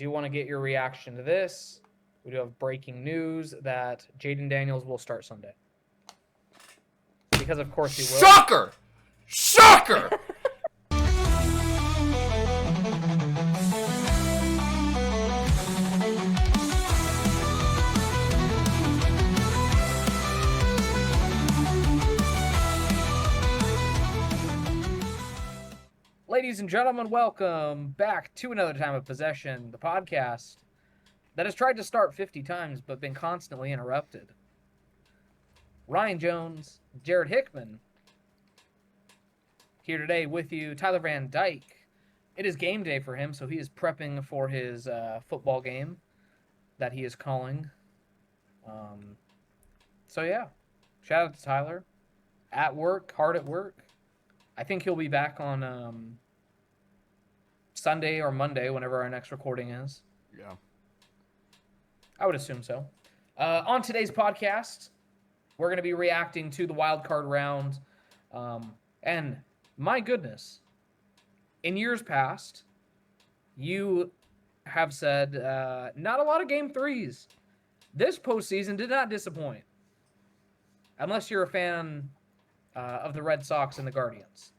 do want to get your reaction to this. We do have breaking news that Jaden Daniels will start Sunday. Because of course he will. Shocker! Shocker! Ladies and gentlemen, welcome back to another time of possession, the podcast that has tried to start 50 times but been constantly interrupted. Ryan Jones, Jared Hickman, here today with you. Tyler Van Dyke. It is game day for him, so he is prepping for his football game that he is calling. So yeah, shout out to Tyler. At work, hard at work. I think he'll be back on Sunday or Monday, whenever our next recording is. Yeah. I would assume so. On today's podcast, we're going to be reacting to the wild card round. And my goodness, in years past, you have said not a lot of game threes. This postseason did not disappoint. Unless you're a fan of the Red Sox and the Guardians.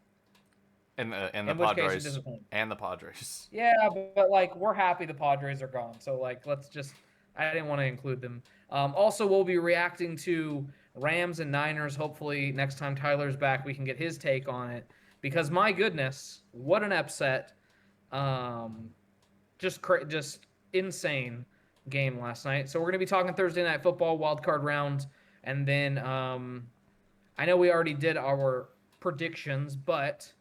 And the in Padres. And the Padres. Yeah, but like, we're happy the Padres are gone. So, like, let's just... I didn't want to include them. Also, we'll be reacting to Rams and Niners. Hopefully, next time Tyler's back, we can get his take on it. Because, my goodness, what an upset. Just insane game last night. So, we're going to be talking Thursday Night Football, wild card round. And then, I know we already did our predictions, but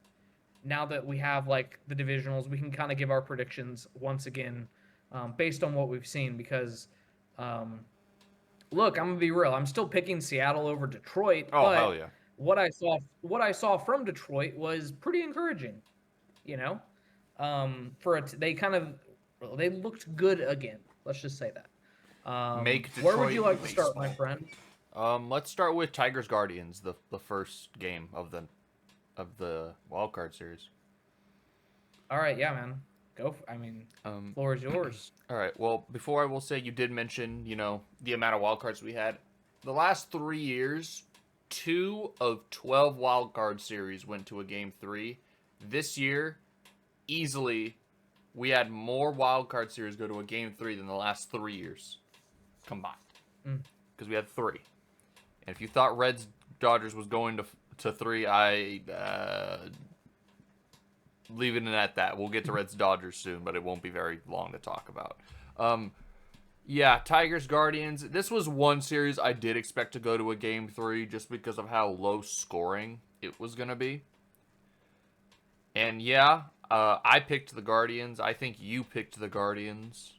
now that we have, like, the divisionals, we can kind of give our predictions once again. Based on what we've seen, because, look, I'm gonna be real. I'm still picking Seattle over Detroit. Oh, but hell yeah! What I saw from Detroit was pretty encouraging. You know, they looked good again. Let's just say that. Make Detroit where would you like baseball. to start, my friend? Let's start with Tigers Guardians, the first game of the wild card series. All right, yeah, man. Floor is yours. All right. Well, before I will say, you did mention, the amount of wild cards we had. The last 3 years, 2 of 12 wild card series went to a game 3. This year, easily, we had more wild card series go to a game 3 than the last 3 years combined. Because we had 3. And if you thought Reds Dodgers was going to 3, leaving it at that. We'll get to Reds Dodgers soon, but it won't be very long to talk about. Tigers Guardians. This was one series I did expect to go to a game 3 just because of how low scoring it was going to be. And I picked the Guardians. I think you picked the Guardians.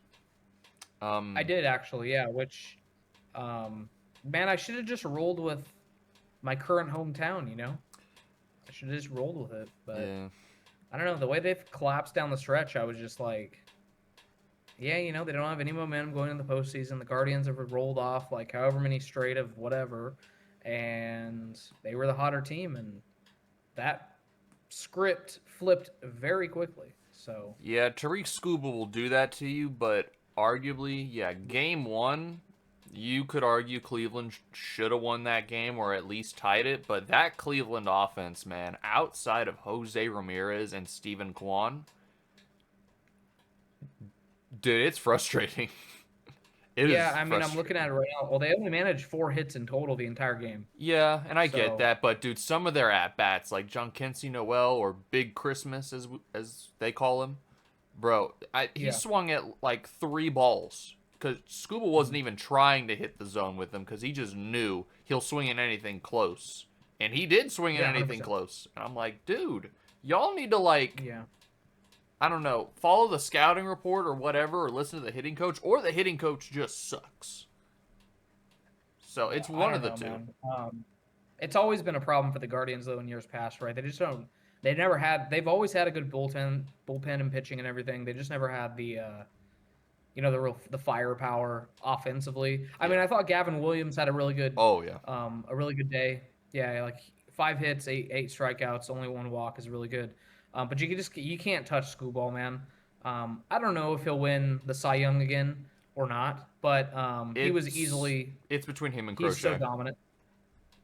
I did actually, yeah. Which, man, I should have just rolled with my current hometown. I should have just rolled with it, but. Yeah. I don't know, the way they've collapsed down the stretch, I was just like, yeah, they don't have any momentum going into the postseason. The Guardians have rolled off, like, however many straight of whatever, and they were the hotter team, and that script flipped very quickly, so. Yeah, Tariq Scuba will do that to you, but arguably, game 1, you could argue Cleveland should have won that game or at least tied it, but that Cleveland offense, man, outside of Jose Ramirez and Steven Kwan, dude, it's frustrating. I'm looking at it right now. Well, they only managed 4 hits in total the entire game. Yeah, and I get that, but dude, some of their at-bats, like Jhonkensy Noel or Big Christmas, as they call him, bro, he swung at like 3 balls. Because Scuba wasn't even trying to hit the zone with him because he just knew he'll swing at anything close. And he did swing at anything 100%. Close. And I'm like, dude, y'all need to, I don't know, follow the scouting report or whatever, or listen to the hitting coach, or the hitting coach just sucks. So it's one of the two. It's always been a problem for the Guardians, though, in years past, right? They just don't. They've always had a good bullpen and pitching and everything. They just never had the the firepower offensively. I mean, I thought Gavin Williams had a really good a really good day. Yeah, like 5 hits, 8 strikeouts, only 1 walk is really good. But you can't touch Scooball, man. I don't know if he'll win the Cy Young again or not, but he was It's easily it's between him and he's so Crochet. dominant.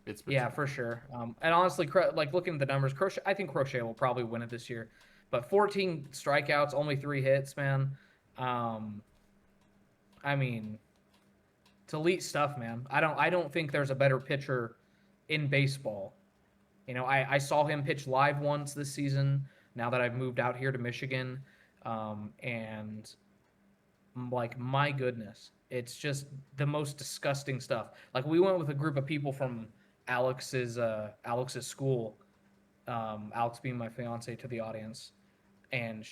It's Yeah, between for them. sure. And honestly, like looking at the numbers, Crochet, I think Crochet will probably win it this year. But 14 strikeouts, only 3 hits, man. Um, I mean, it's elite stuff, man. I don't think there's a better pitcher in baseball. I saw him pitch live once this season. Now that I've moved out here to Michigan, and like my goodness, it's just the most disgusting stuff. Like we went with a group of people from Alex's school, Alex being my fiance to the audience, and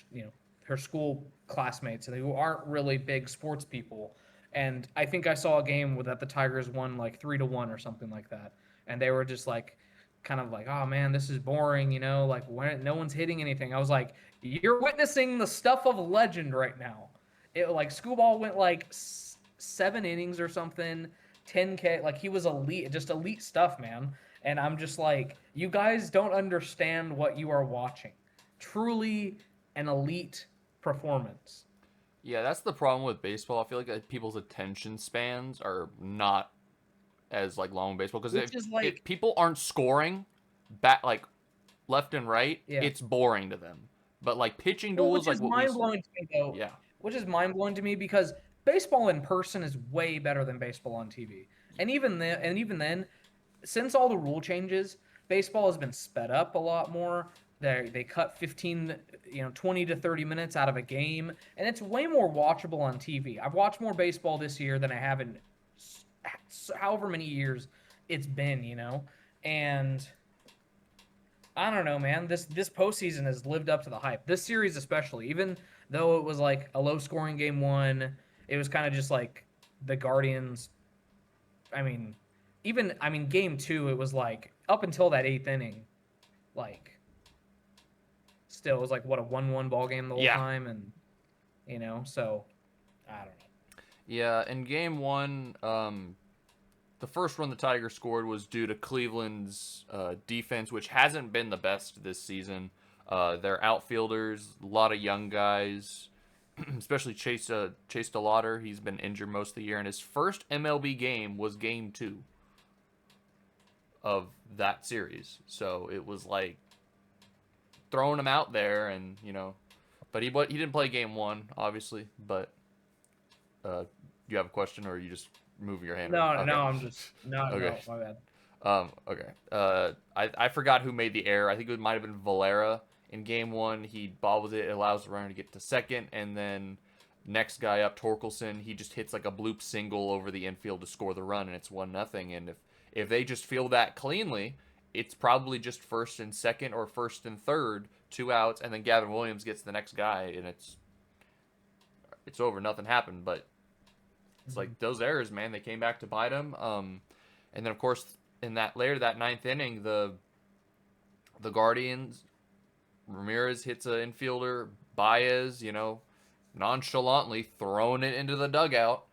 her school classmates who aren't really big sports people. And I think I saw a game that the Tigers won like 3-1 or something like that, and they were just like, kind of like, oh man, this is boring, like when no one's hitting anything. I was like, you're witnessing the stuff of legend right now. It like Schoolball went like 7 innings or something, 10K. Like he was elite, just elite stuff, man. And I'm just like, you guys don't understand what you are watching. Truly an elite performance. Yeah, that's the problem with baseball. I feel like people's attention spans are not as like long in baseball because Which is like, if people aren't scoring back like left and right, yeah. it's boring to them. But like pitching Well, duels, which like is what we, mind blowing to me though. yeah, Which is mind blowing to me because baseball in person is way better than baseball on TV. And even then, since all the rule changes, baseball has been sped up a lot more. They cut 15, 20 to 30 minutes out of a game, and it's way more watchable on TV. I've watched more baseball this year than I have in however many years it's been, and I don't know, man. This postseason has lived up to the hype. This series especially, even though it was like a low scoring game one, it was kind of just like the Guardians. I mean, game two, it was like up until that eighth inning, like still it was like what a 1-1 ball game the whole yeah, time, and so I don't know. yeah. In game one, the first run the Tigers scored was due to Cleveland's defense, which hasn't been the best this season. Their outfielders, a lot of young guys, especially Chase DeLauder. He's been injured most of the year, and his first MLB game was game two of that series. So it was like throwing him out there, and but he didn't play game one, obviously. But you have a question, or are you just moving your hand around? No, Okay. no, I'm just Okay. no, my bad. Okay. I forgot who made the error. I think it might have been Valera. In game one, he bobbles it, allows the runner to get to second, and then next guy up, Torkelson, he just hits like a bloop single over the infield to score the run, and it's 1-0. And if they just field that cleanly, it's probably just first and second or first and third, 2 outs, and then Gavin Williams gets the next guy, and it's over. Nothing happened, but it's like those errors, man. They came back to bite him. And then of course in that ninth inning, the Guardians, Ramirez hits an infielder, Baez, nonchalantly throwing it into the dugout,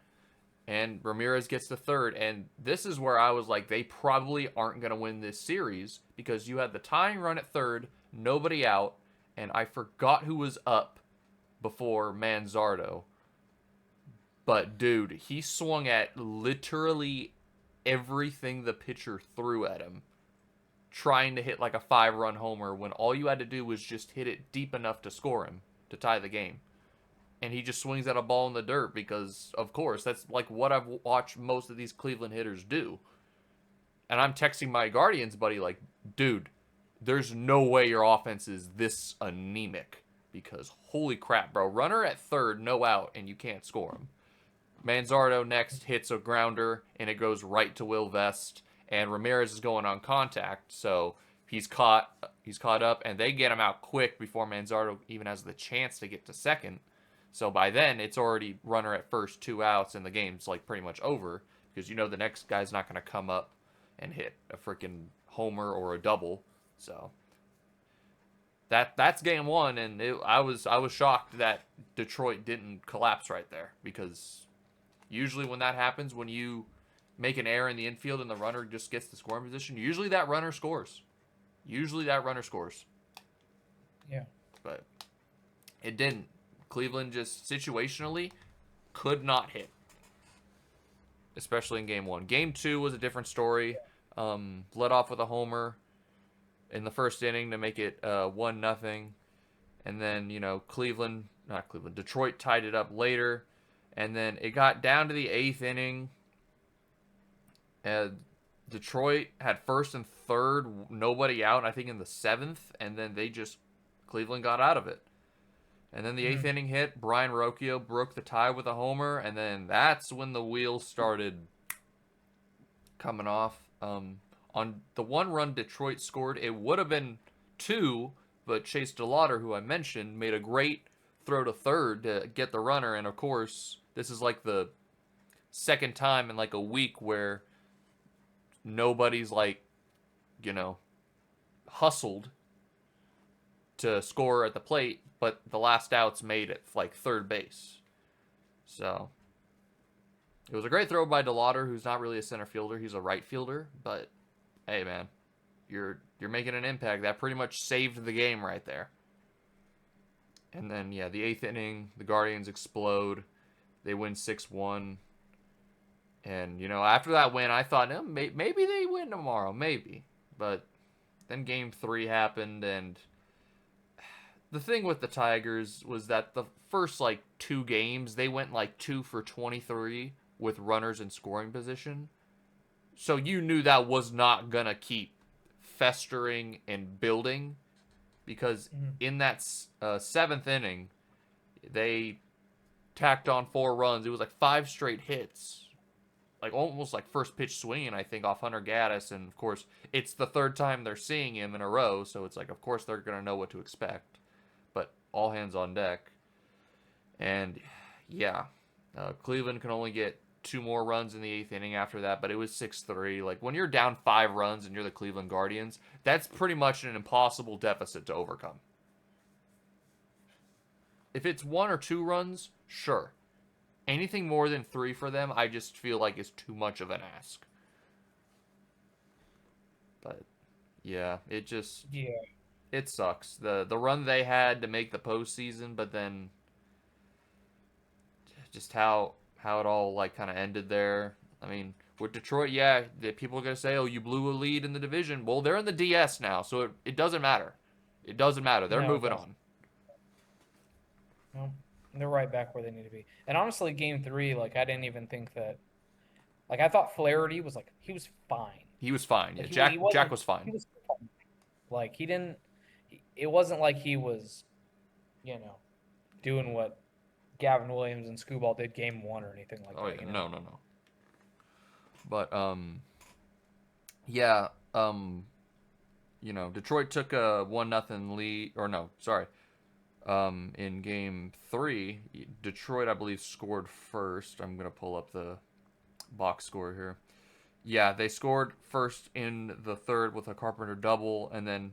and Ramirez gets the third. And this is where I was like, they probably aren't going to win this series because you had the tying run at third, nobody out, and I forgot who was up before Manzardo. But dude, he swung at literally everything the pitcher threw at him, trying to hit like a 5-run homer when all you had to do was just hit it deep enough to score him to tie the game. And he just swings at a ball in the dirt because, of course, that's like what I've watched most of these Cleveland hitters do. And I'm texting my Guardians buddy like, dude, there's no way your offense is this anemic because holy crap, bro. Runner at third, no out, and you can't score him. Manzardo next hits a grounder, and it goes right to Will Vest, and Ramirez is going on contact, so he's caught up, and they get him out quick before Manzardo even has the chance to get to second. So by then, it's already runner at first, 2 outs, and the game's like pretty much over because the next guy's not going to come up and hit a freaking homer or a double. So that's game one, and I was shocked that Detroit didn't collapse right there because usually when that happens, when you make an error in the infield and the runner just gets the scoring position, usually that runner scores. Yeah. But it didn't. Cleveland just situationally could not hit, especially in game 1. Game 2 was a different story. Led off with a homer in the first inning to make it 1-0. And then, Detroit tied it up later. And then it got down to the 8th inning. Detroit had first and third, nobody out, I think in the 7th. And then Cleveland got out of it. And then the 8th inning hit. Brian Rocchio broke the tie with a homer. And then that's when the wheels started coming off. On the 1 run Detroit scored, it would have been 2, but Chase DeLauder, who I mentioned, made a great throw to third to get the runner. And of course, this is like the second time in like a week where nobody's hustled to score at the plate, but the last out's made at like third base. So it was a great throw by DeLauder, who's not really a center fielder. He's a right fielder, but hey, man, you're making an impact. That pretty much saved the game right there. And then, the 8th inning, the Guardians explode. They win 6-1. And, after that win, I thought, maybe they win tomorrow, maybe. But then game 3 happened, and the thing with the Tigers was that the first, 2 games, they went, 2 for 23 with runners in scoring position. So you knew that was not going to keep festering and building, because in that 7th inning, they tacked on 4 runs. It was 5 straight hits, almost first pitch swinging, I think, off Hunter Gaddis. And of course, it's the 3rd time they're seeing him in a row, so it's of course they're going to know what to expect. But all hands on deck. And Cleveland can only get 2 more runs in the 8th inning after that, but it was 6-3. When you're down 5 runs and you're the Cleveland Guardians, that's pretty much an impossible deficit to overcome. If it's 1 or 2 runs, sure. Anything more than 3 for them, I just feel like is too much of an ask. But it sucks. The run they had to make the postseason, but then just how it all kind of ended there. I mean, with Detroit, people are going to say, oh, you blew a lead in the division. Well, they're in the DS now, so it doesn't matter. It doesn't matter. They're moving on. Well, they're right back where they need to be. And honestly, game 3, I didn't even think that. I thought Flaherty was he was fine. He was fine. Yeah, Jack was fine. He was fine. He didn't. It wasn't like he was, doing what Gavin Williams and Scooball did game 1 or anything like that. No. But Detroit took a 1-0 lead, or no, sorry. In game 3, Detroit, I believe, scored first. I'm gonna pull up the box score here. Yeah, they scored first in the 3rd with a Carpenter double, and then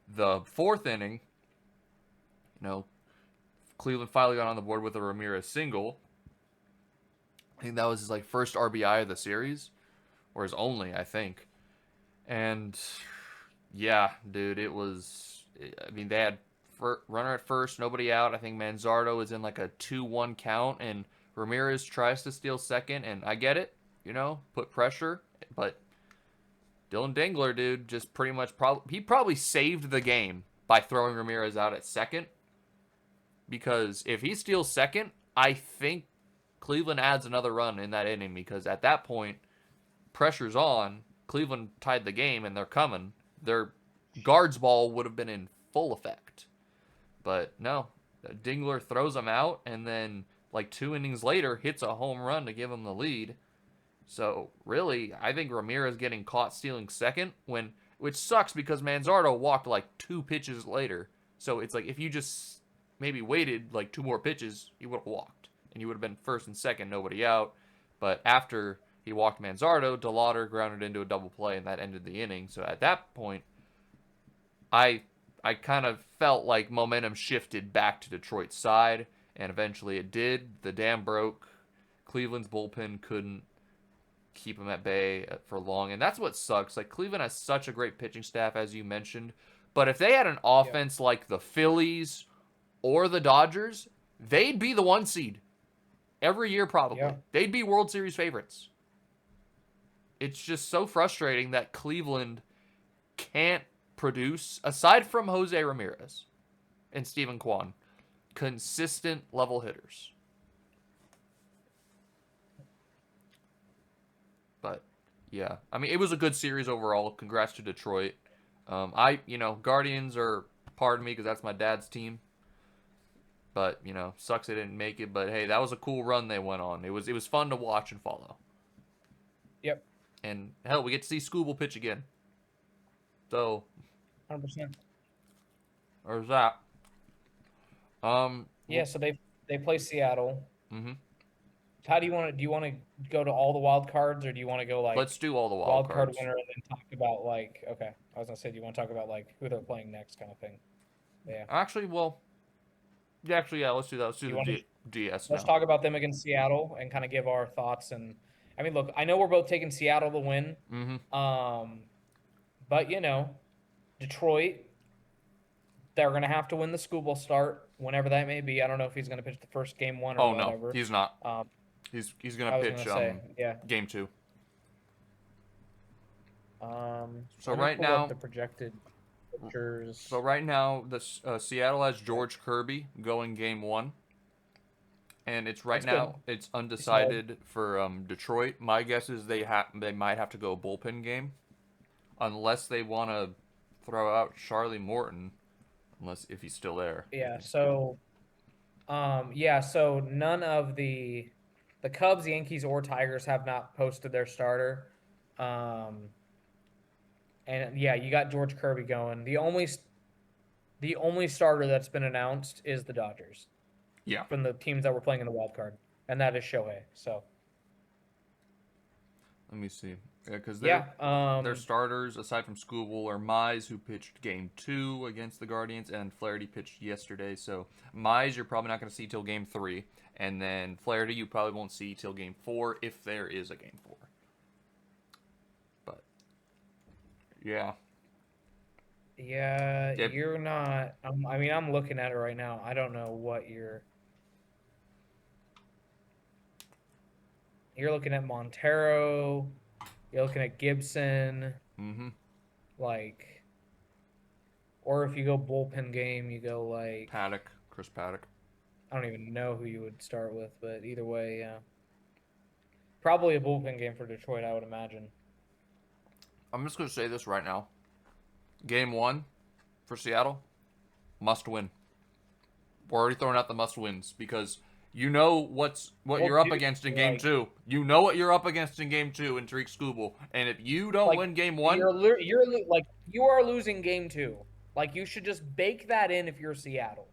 the 4th inning, Cleveland finally got on the board with a Ramirez single. I think that was his first RBI of the series, or his only, I think. And dude, it was. I mean, they had runner at first, nobody out. I think Manzardo is in a 2-1 count, and Ramirez tries to steal second, and I get it, put pressure, but Dylan Dingler, dude, just pretty much he probably saved the game by throwing Ramirez out at second. Because if he steals second, I think Cleveland adds another run in that inning, because at that point, pressure's on. Cleveland tied the game, and they're coming. Their guards ball would have been in full effect. But no, Dingler throws him out, and then 2 innings later, hits a home run to give him the lead. So really, I think Ramirez getting caught stealing second, which sucks because Manzardo walked 2 pitches later. So it's if you just maybe waited 2 more pitches, he would have walked, and you would have been first and second, nobody out. But after he walked Manzardo, DeLauder grounded into a double play, and that ended the inning. So at that point, I kind of felt like momentum shifted back to Detroit's side, and eventually it did. The dam broke. Cleveland's bullpen couldn't keep him at bay for long, and that's what sucks. Cleveland has such a great pitching staff, as you mentioned, but if they had an offense like the Phillies or the Dodgers, they'd be the 1 seed every year probably. Yeah. They'd be World Series favorites. It's just so frustrating that Cleveland can't produce, aside from Jose Ramirez and Steven Kwan, consistent level hitters. But yeah, I mean, it was a good series overall. Congrats to Detroit. Guardians are part of me because that's my dad's team. But sucks they didn't make it. But hey, that was a cool run they went on. It was fun to watch and follow. Yep. And hell, we get to see Scooble pitch again. So, 100%. There's that. Yeah. So they play Seattle. Mm-hmm. How do you want to? Do you want to go to all the wild cards, or do you want to go like? Let's do all the wild card cards. winner, and then talk about like. Okay, I was gonna say, do you want to talk about like who they're playing next, kind of thing? Yeah. Actually, yeah. Let's do that. Let's do the DS. Let's talk about them against Seattle and kind of give our thoughts. And I mean, look, I know we're both taking Seattle to win. Mm-hmm. But Detroit, they're gonna have to win the Scooble start whenever that may be. I don't know if he's gonna pitch the first game 1 or whatever. No, he's not. He's gonna pitch game 2. So right now the projected pitchers. So right now the Seattle has George Kirby going game 1, and it's it's undecided for Detroit. My guess is they might have to go bullpen game, unless they want to throw out Charlie Morton, if he's still there. Yeah. So, So none of the Cubs, Yankees, or Tigers have not posted their starter. And yeah, you got George Kirby going. The only starter that's been announced is the Dodgers. Yeah. From the teams that were playing in the wild card, and that is Shohei. So. Let me see. Yeah, because their starters, aside from Scooble, are Mize, who pitched game 2 against the Guardians, and Flaherty pitched yesterday. So Mize, you're probably not going to see till game 3, and then Flaherty, you probably won't see till game 4 if there is a game 4. But yeah. Yeah, you're not. I'm looking at it right now. I don't know what you're looking at. Montero. You're looking at Gibson. Mm-hmm. Or if you go bullpen game, you go like Chris Paddock. I don't even know who you would start with, but either way, yeah. Probably a bullpen game for Detroit, I would imagine. I'm just going to say this right now. Game 1 for Seattle, must win. We're already throwing out the must wins because you know what you're up against in game 2. You know what you're up against in game 2 in Tariq Skubal. And if you don't win game 1, you are losing game 2. Like, you should just bake that in if you're Seattle.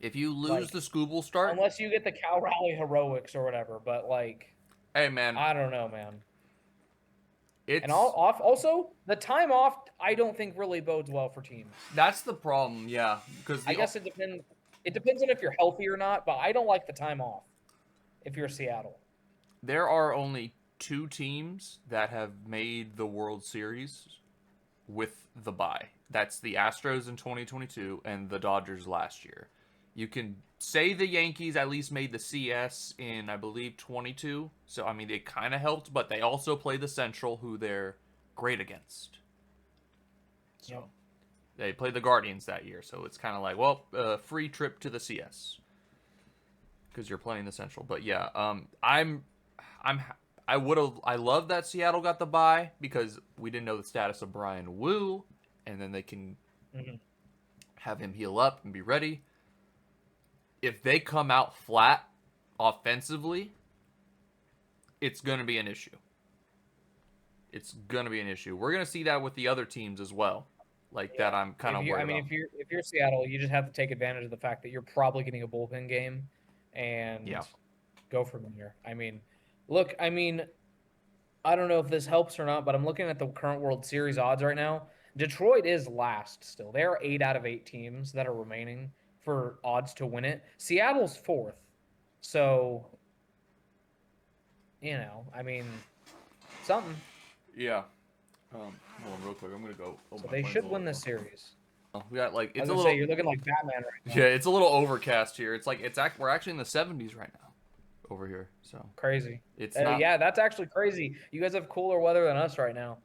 If you lose the Skubal start, unless you get the Cal Raleigh heroics or whatever, but hey man, I don't know, man. Also, the time off, I don't think really bodes well for teams. That's the problem, yeah. Because I guess it depends. It depends on if you're healthy or not, but I don't like the time off if you're Seattle. There are only 2 teams that have made the World Series with the bye. That's the Astros in 2022 and the Dodgers last year. You can say the Yankees at least made the CS in, I believe, 22. So, I mean, they kind of helped, but they also play the Central, who they're great against. So, yep. They played the Guardians that year, so it's kind of like, free trip to the CS. Because you're playing the Central. But yeah, I love that Seattle got the bye because we didn't know the status of Brian Wu, and then they can have him heal up and be ready. If they come out flat offensively, it's going to be an issue. It's going to be an issue. We're going to see that with the other teams as well. That I'm kind of worried about. If you're Seattle, you just have to take advantage of the fact that you're probably getting a bullpen game and go from there. I mean, look, I don't know if this helps or not, but I'm looking at the current World Series odds right now. Detroit is last still. There are 8 out of 8 teams that are remaining for odds to win it. Seattle's 4th. So, something. Yeah. Hold on real quick. I'm going to go. So they should win this series. We got like I it's was a gonna little. say you're looking like Batman right now. Yeah, it's a little overcast here. It's like we're actually in the 70s right now over here. So Crazy. it's not. Yeah, that's actually crazy. You guys have cooler weather than us right now.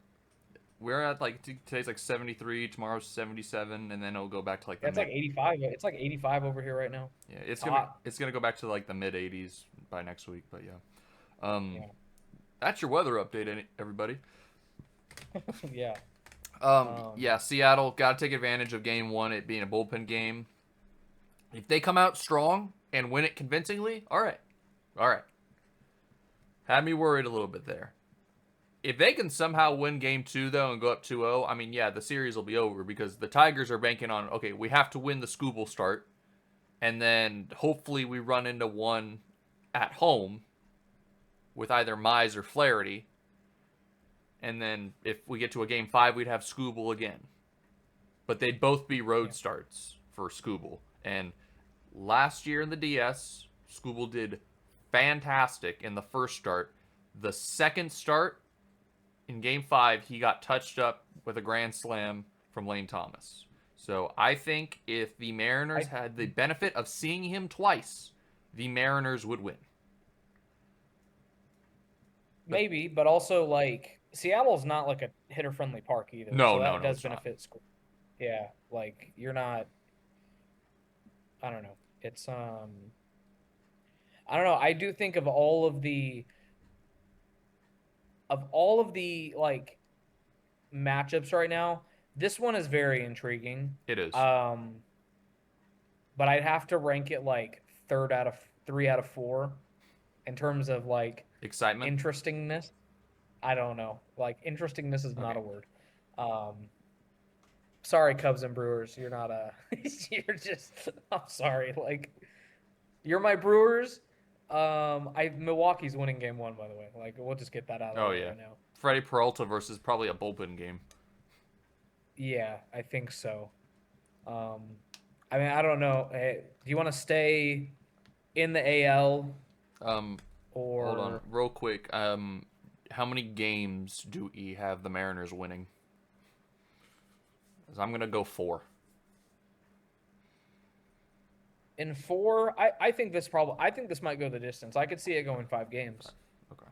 We're at like today's like 73, tomorrow's 77, and then it'll go back to like the It's mid. like 85. It's like 85 over here right now. Yeah, It's hot. it's gonna go back to like the mid 80s by next week. But yeah, Yeah. that's your weather update, everybody. Yeah. Yeah, Seattle got to take advantage of game one, it being a bullpen game. If they come out strong and win it convincingly, all right. Had me worried a little bit there. If they can somehow win game two, though, and go up 2-0, I mean, yeah, the series will be over because the Tigers are banking on, okay, we have to win the Scooble start, and then hopefully we run into one at home with either Mize or Flaherty, and then if we get to a game five, we'd have Scooble again. But they'd both be road starts for Scooble. And last year in the DS, Scooble did fantastic in the first start. The second start, in game five, he got touched up with a grand slam from Lane Thomas. So I think if the Mariners had the benefit of seeing him twice, the Mariners would win. Maybe, but also like Seattle's not like a hitter-friendly park either. No, so that does it's benefit school. Yeah, like you're not. I don't know. It's I don't know. I do think of all of the like matchups right now, this one is very intriguing. It is. But I'd have to rank it like three out of four in terms of like excitement, interestingness. I don't know. Like interestingness is not a word. Sorry, Cubs and Brewers. You're not a. You're just. I'm sorry. Like, you're my Brewers. Milwaukee's winning game one, by the way. Like, we'll just get that out of the way right now. Freddie Peralta versus probably a bullpen game. Yeah, I think so. I mean, I don't know. Hey, do you want to stay in the AL? Or hold on, real quick. How many games do we have the Mariners winning? I'm gonna go 4. In 4, I think this might go the distance. I could see it going 5 games. Okay.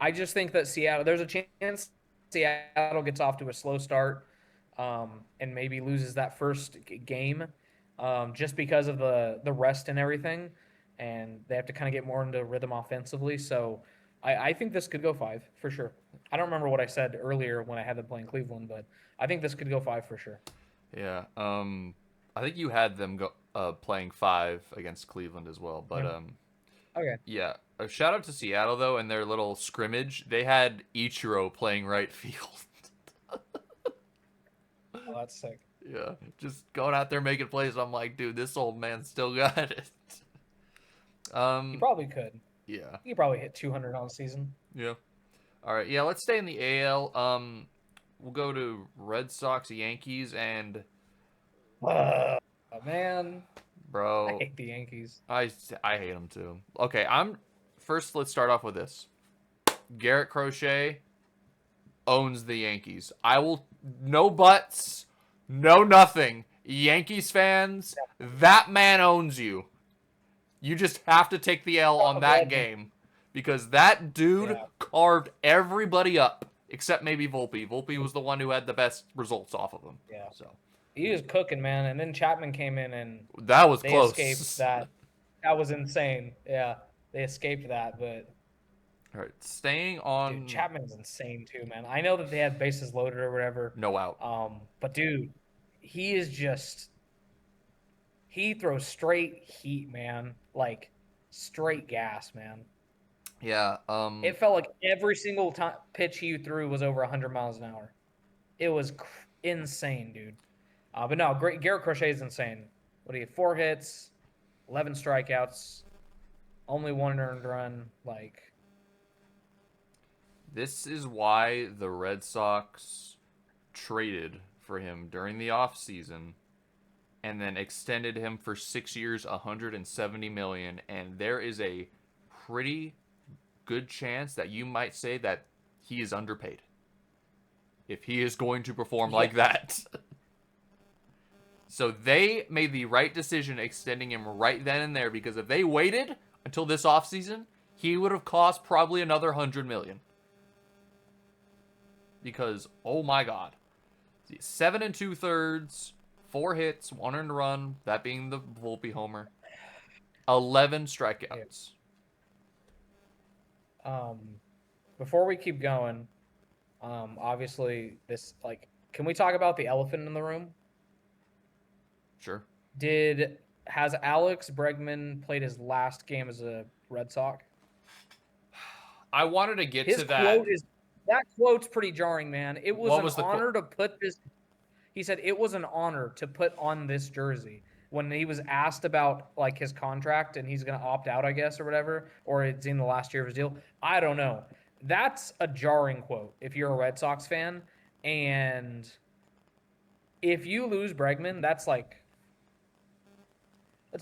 I just think that there's a chance Seattle gets off to a slow start, and maybe loses that first game, just because of the rest and everything, and they have to kind of get more into rhythm offensively. So I think this could go 5 for sure. I don't remember what I said earlier when I had them playing Cleveland, but I think this could go 5 for sure. Yeah. I think you had them playing 5 against Cleveland as well, but okay. Yeah. A shout out to Seattle though, in their little scrimmage, they had Ichiro playing right field. Oh, that's sick. Yeah, just going out there making plays. I'm like, dude, this old man still got it. He probably could. Yeah. He probably hit 200 on the season. Yeah. All right. Yeah, let's stay in the AL. We'll go to Red Sox, Yankees, and. Man. Bro. I hate the Yankees. I hate them too. Okay, first. Let's start off with this. Garrett Crochet owns the Yankees. I will. No buts. No nothing. Yankees fans, that man owns you. You just have to take the L on that game. Because that dude carved everybody up. Except maybe Volpe. Volpe was the one who had the best results off of him. Yeah. So he was cooking, man. And then Chapman came in and that was close. Escaped that. That was insane. Yeah. They escaped that, but all right, staying on. Dude, Chapman's insane too, man. I know that they had bases loaded or whatever. No out. But dude, he is just. He throws straight heat, man. Like straight gas, man. Yeah. It felt like every single pitch he threw was over 100 miles an hour. It was insane, dude. But no, great. Garrett Crochet is insane. What do you? 4 hits, 11 strikeouts, only 1 earned run. Like. This is why the Red Sox traded for him during the offseason and then extended him for 6 years, $170 million. And there is a pretty good chance that you might say that he is underpaid if he is going to perform like that. So they made the right decision extending him right then and there, because if they waited until this offseason, he would have cost probably another $100 million. Because, oh my God. 7 2/3, 4 hits, 1 earned run, that being the Volpe homer. 11 strikeouts. Before we keep going, obviously this, like, can we talk about the elephant in the room? Sure. Has Alex Bregman played his last game as a Red Sox? I wanted to get to that. That quote's pretty jarring, man. It was an honor to put this. He said it was an honor to put on this jersey when he was asked about like his contract and he's going to opt out, I guess, or whatever, or it's in the last year of his deal. I don't know. That's a jarring quote if you're a Red Sox fan. And if you lose Bregman, that's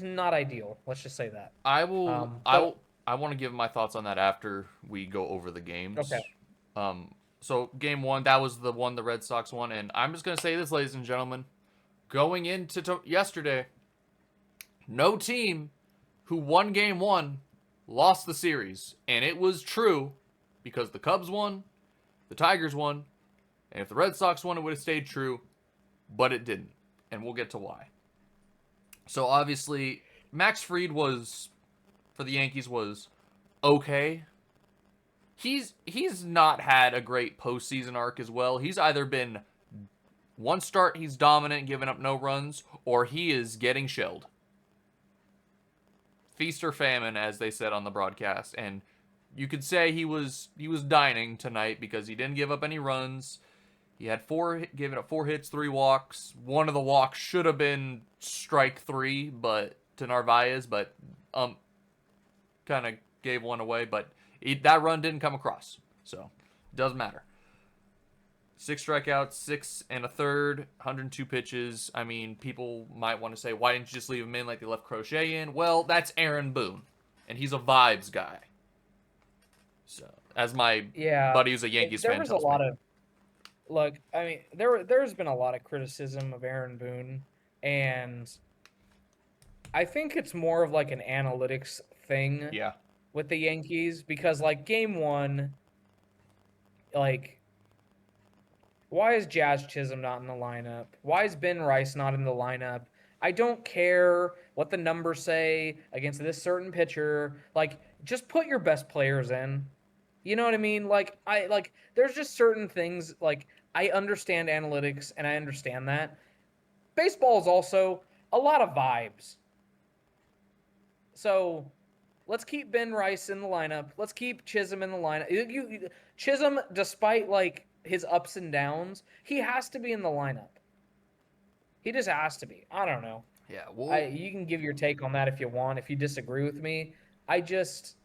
not ideal. Let's just say that. I want to give my thoughts on that after we go over the games. Okay. So game 1, that was the one the Red Sox won, and I'm just gonna say this, ladies and gentlemen, going into yesterday, no team who won game 1 lost the series, and it was true because the Cubs won, the Tigers won, and if the Red Sox won, it would have stayed true, but it didn't, and we'll get to why. So obviously, Max Fried was, for the Yankees, was okay. He's not had a great postseason arc as well. He's either been one start he's dominant, giving up no runs, or he is getting shelled. Feast or famine, as they said on the broadcast, and you could say he was dining tonight because he didn't give up any runs. He had giving up 4 hits, 3 walks. One of the walks should have been strike 3, but to Narvaez, but kind of gave one away, but that run didn't come across, so it doesn't matter. 6 strikeouts, 6 1/3, 102 pitches. I mean, people might want to say, why didn't you just leave him in like they left Crochet in? Well, that's Aaron Boone, and he's a vibes guy. So, as my buddy who's a Yankees fan tells me. Look, I mean, there's been a lot of criticism of Aaron Boone, and I think it's more of like an analytics thing. Yeah. With the Yankees, because like game 1, like, why is Jazz Chisholm not in the lineup? Why is Ben Rice not in the lineup? I don't care what the numbers say against this certain pitcher. Like, just put your best players in. You know what I mean? Like, there's just certain things, like, I understand analytics and I understand that. Baseball is also a lot of vibes. So let's keep Ben Rice in the lineup. Let's keep Chisholm in the lineup. Chisholm, despite like his ups and downs, he has to be in the lineup. He just has to be. I don't know. Yeah, well, you can give your take on that if you want. If you disagree with me, I just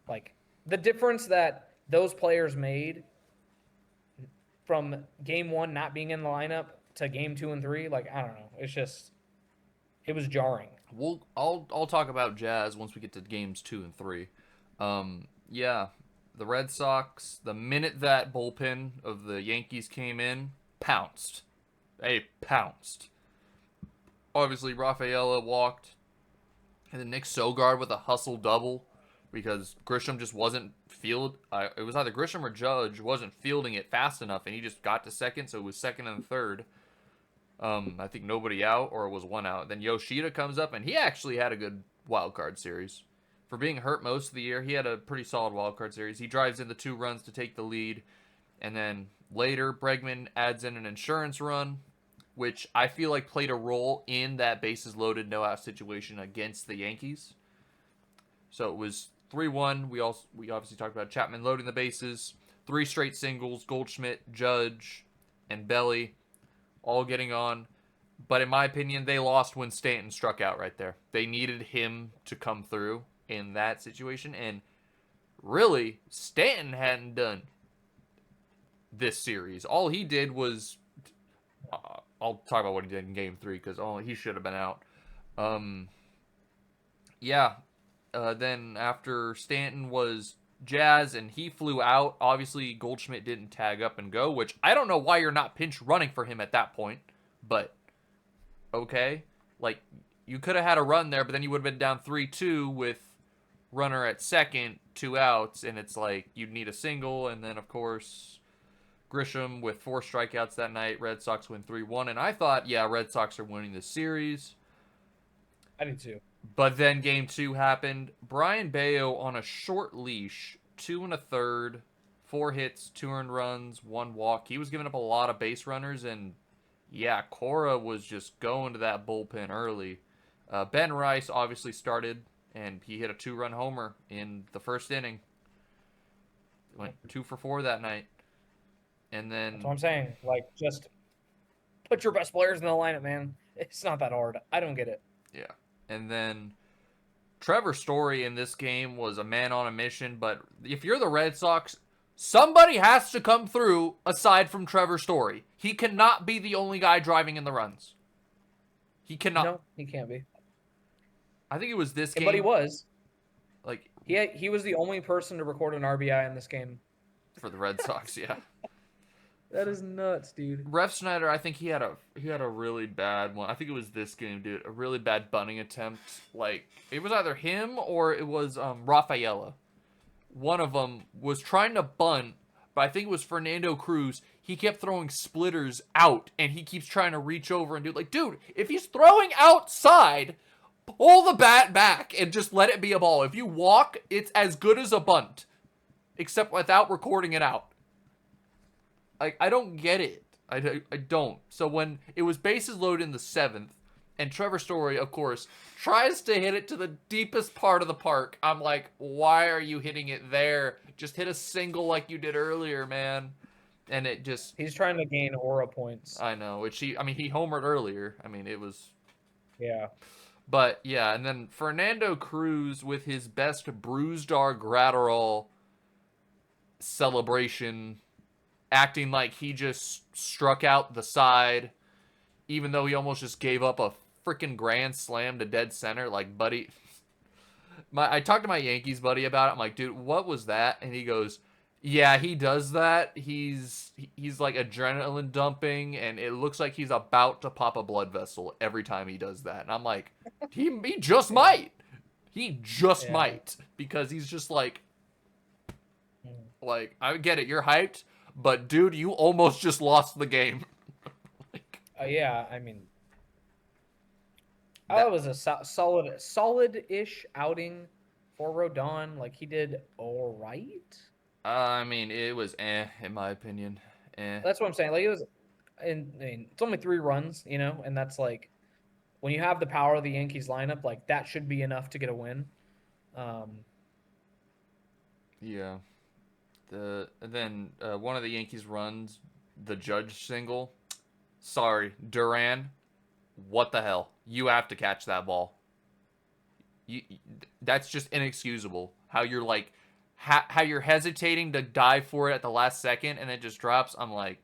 like the difference that those players made from game 1 not being in the lineup to game 2 and 3. Like, I don't know. It was jarring. I'll talk about Jazz once we get to games 2 and 3. Yeah, the Red Sox, the minute that bullpen of the Yankees came in, pounced. They pounced. Obviously, Rafaela walked, and then Nick Sogard with a hustle double because Grisham just wasn't it was either Grisham or Judge wasn't fielding it fast enough, and he just got to second, so it was second and third. I think nobody out, or it was 1 out. Then Yoshida comes up, and he actually had a good wild card series. For being hurt most of the year, he had a pretty solid wild card series. He drives in the 2 runs to take the lead, and then later, Bregman adds in an insurance run, which I feel like played a role in that bases loaded, no out situation against the Yankees. So it was 3-1. We obviously talked about Chapman loading the bases, 3 straight singles, Goldschmidt, Judge, and Belly all getting on. But in my opinion, they lost when Stanton struck out right there. They needed him to come through in that situation. And really, Stanton hadn't done this series. All he did was... I'll talk about what he did in Game 3 because he should have been out. Then after Stanton was Jazz and he flew out, obviously Goldschmidt didn't tag up and go, which I don't know why you're not pinch running for him at that point, but okay. Like, you could have had a run there, but then you would have been down 3-2 with runner at second, 2 outs, and it's like you'd need a single, and then, of course, Grisham with 4 strikeouts that night. Red Sox win 3-1, and I thought, yeah, Red Sox are winning the series. I did too. But then game 2 happened. Brian Bayo on a short leash, 2 1/3, 4 hits, 2 earned runs, 1 walk. He was giving up a lot of base runners, and yeah, Cora was just going to that bullpen early. Ben Rice obviously started, and he hit a 2-run homer in the first inning. Went 2 for 4 that night. And then... That's what I'm saying. Like, just put your best players in the lineup, man. It's not that hard. I don't get it. Yeah. And then Trevor Story in this game was a man on a mission, but if you're the Red Sox, somebody has to come through aside from Trevor Story. He cannot be the only guy driving in the runs. He cannot. No, he can't be. I think it was this game. But he was. Like, he was the only person to record an RBI in this game. For the Red Sox, yeah. That is nuts, dude. Ref Snyder, I think he had a really bad one. I think it was this game, dude. A really bad bunting attempt. Like, it was either him or it was Rafaela. One of them was trying to bunt, but I think it was Fernando Cruz. He kept throwing splitters out, and he keeps trying to reach over and do, like, dude, if he's throwing outside, pull the bat back and just let it be a ball. If you walk, it's as good as a bunt, except without recording it out. I don't get it. I don't. So when it was bases loaded in the 7th, and Trevor Story, of course, tries to hit it to the deepest part of the park, I'm like, why are you hitting it there? Just hit a single like you did earlier, man. And it just... He's trying to gain aura points. I know. Which he homered earlier. I mean, it was... Yeah. But, yeah, and then Fernando Cruz with his best Bruised-Dar Gratterall celebration, acting like he just struck out the side, even though he almost just gave up a freaking grand slam to dead center. Like, buddy, I talked to my Yankees buddy about it. I'm like, dude, what was that? And he goes, yeah, he does that. He's like adrenaline dumping, and it looks like he's about to pop a blood vessel every time he does that. And I'm like, he just might. He just might, because he's just like, I get it, you're hyped, but dude, you almost just lost the game. Yeah, I mean, that was a solid-ish outing for Rodon. Like, he did all right. I mean, it was in my opinion. That's what I'm saying. Like, it was, I mean, it's only 3 runs, you know, and that's like, when you have the power of the Yankees lineup, like, that should be enough to get a win. Yeah. Then one of the Yankees runs, the Judge single. Sorry, Duran. What the hell? You have to catch that ball. That's just inexcusable. How you're like, how you're hesitating to dive for it at the last second and it just drops. I'm like,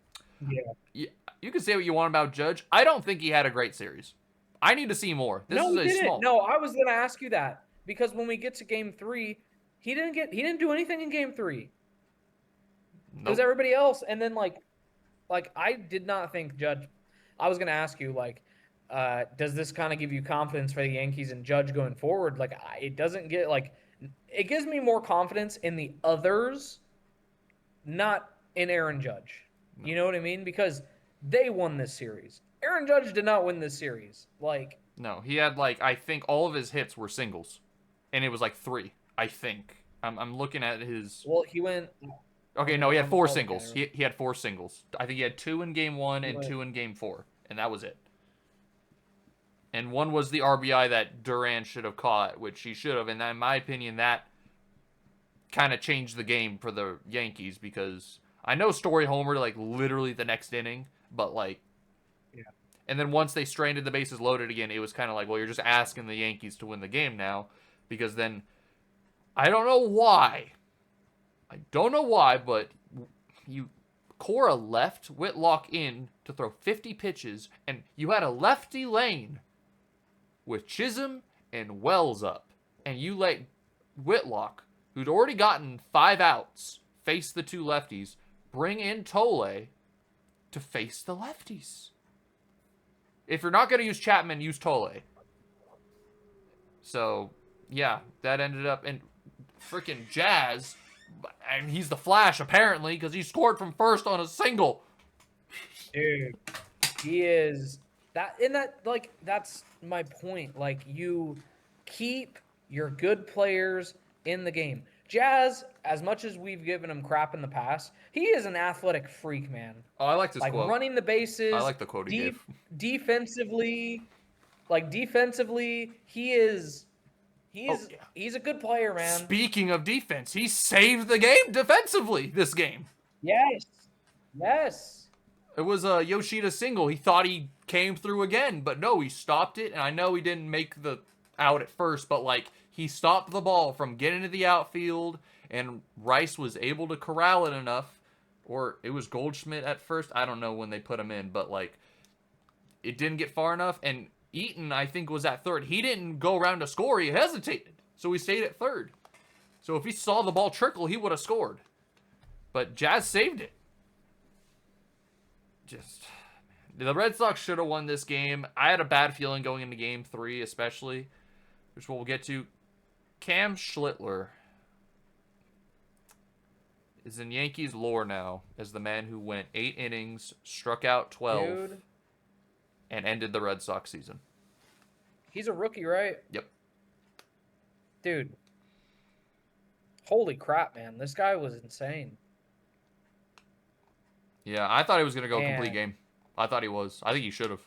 yeah. You can say what you want about Judge. I don't think he had a great series. I need to see more. This is a small. No, I was gonna ask you that because when we get to Game 3, he didn't do anything in Game 3. Nope. It was everybody else, and then like I did not think Judge. I was gonna ask you, like, does this kind of give you confidence for the Yankees and Judge going forward? Like, it doesn't get like, it gives me more confidence in the others, not in Aaron Judge. You know what I mean? Because they won this series. Aaron Judge did not win this series. Like, no, he had like, I think all of his hits were singles, and it was like 3. I think I'm looking at his. Well, he went. Okay, no, he had 4 singles. He had 4 singles. I think he had 2 in Game 1 and 2 in Game 4, and that was it. And one was the RBI that Duran should have caught, which he should have. And in my opinion, that kind of changed the game for the Yankees, because I know Story homered like literally the next inning, but like, yeah. And then once they stranded the bases loaded again, it was kind of like, well, you're just asking the Yankees to win the game now, because then I don't know why, but Cora left Whitlock in to throw 50 pitches, and you had a lefty lane with Chisholm and Wells up, and you let Whitlock, who'd already gotten 5 outs, face the 2 lefties, bring in Tole to face the lefties. If you're not going to use Chapman, use Tole. So, yeah, that ended up in freaking Jazz. And he's the Flash, apparently, because he scored from first on a single. Dude, he is that's my point. Like, you keep your good players in the game. Jazz, as much as we've given him crap in the past, he is an athletic freak, man. Oh, I like this quote. Running the bases. I like the quote he gave. Defensively, he's a good player, man. Speaking of defense, he saved the game defensively this game. Yes. It was a Yoshida single. He thought he came through again, but no, he stopped it. And I know he didn't make the out at first, but like he stopped the ball from getting to the outfield, and Rice was able to corral it enough. Or it was Goldschmidt at first. I don't know when they put him in, but like it didn't get far enough. And Eaton, I think, was at third. He didn't go around to score. He hesitated. So he stayed at third. So if he saw the ball trickle, he would have scored. But Jazz saved it. The Red Sox should have won this game. I had a bad feeling going into game 3, especially, which we'll get to. Cam Schlittler is in Yankees lore now as the man who went 8 innings, struck out 12, and ended the Red Sox season. He's a rookie, right? Yep. Dude. Holy crap, man. This guy was insane. Yeah, I thought he was going to go complete game. I thought he was. I think he should have.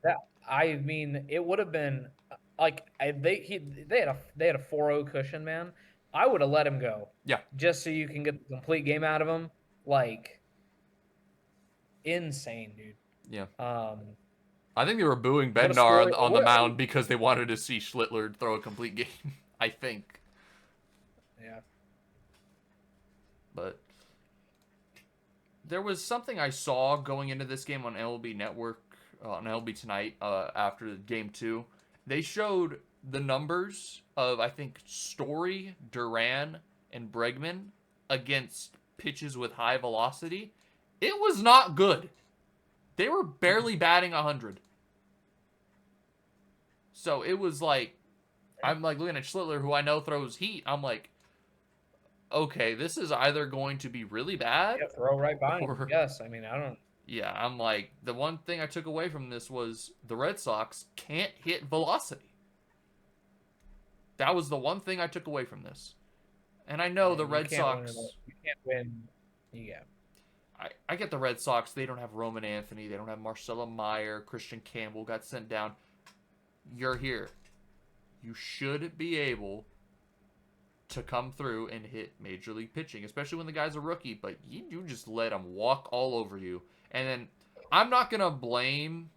Yeah, I mean, it would have been like they had a 4-0 cushion, man. I would have let him go. Yeah. Just so you can get the complete game out of him. Like, insane, dude. Yeah. I think they were booing Bednar on the mound because they wanted to see Schlittler throw a complete game. I think. Yeah. But there was something I saw going into this game on MLB Network, on MLB Tonight, after Game 2. They showed the numbers of, I think, Story, Duran, and Bregman against pitches with high velocity. It was not good. They were barely batting 100. So it was like, I'm like looking at Schlittler, who I know throws heat. I'm like, okay, this is either going to be really bad. Yeah, throw right by him. Yes, I mean, I don't. Yeah, I'm like, the one thing I took away from this was the Red Sox can't hit velocity. That was the one thing I took away from this. And I know the Red Sox. You can't win. Yeah. I get the Red Sox. They don't have Roman Anthony. They don't have Marcelo Meyer. Christian Campbell got sent down. You're here. You should be able to come through and hit major league pitching, especially when the guy's a rookie. But you just let him walk all over you. And then I'm not gonna blame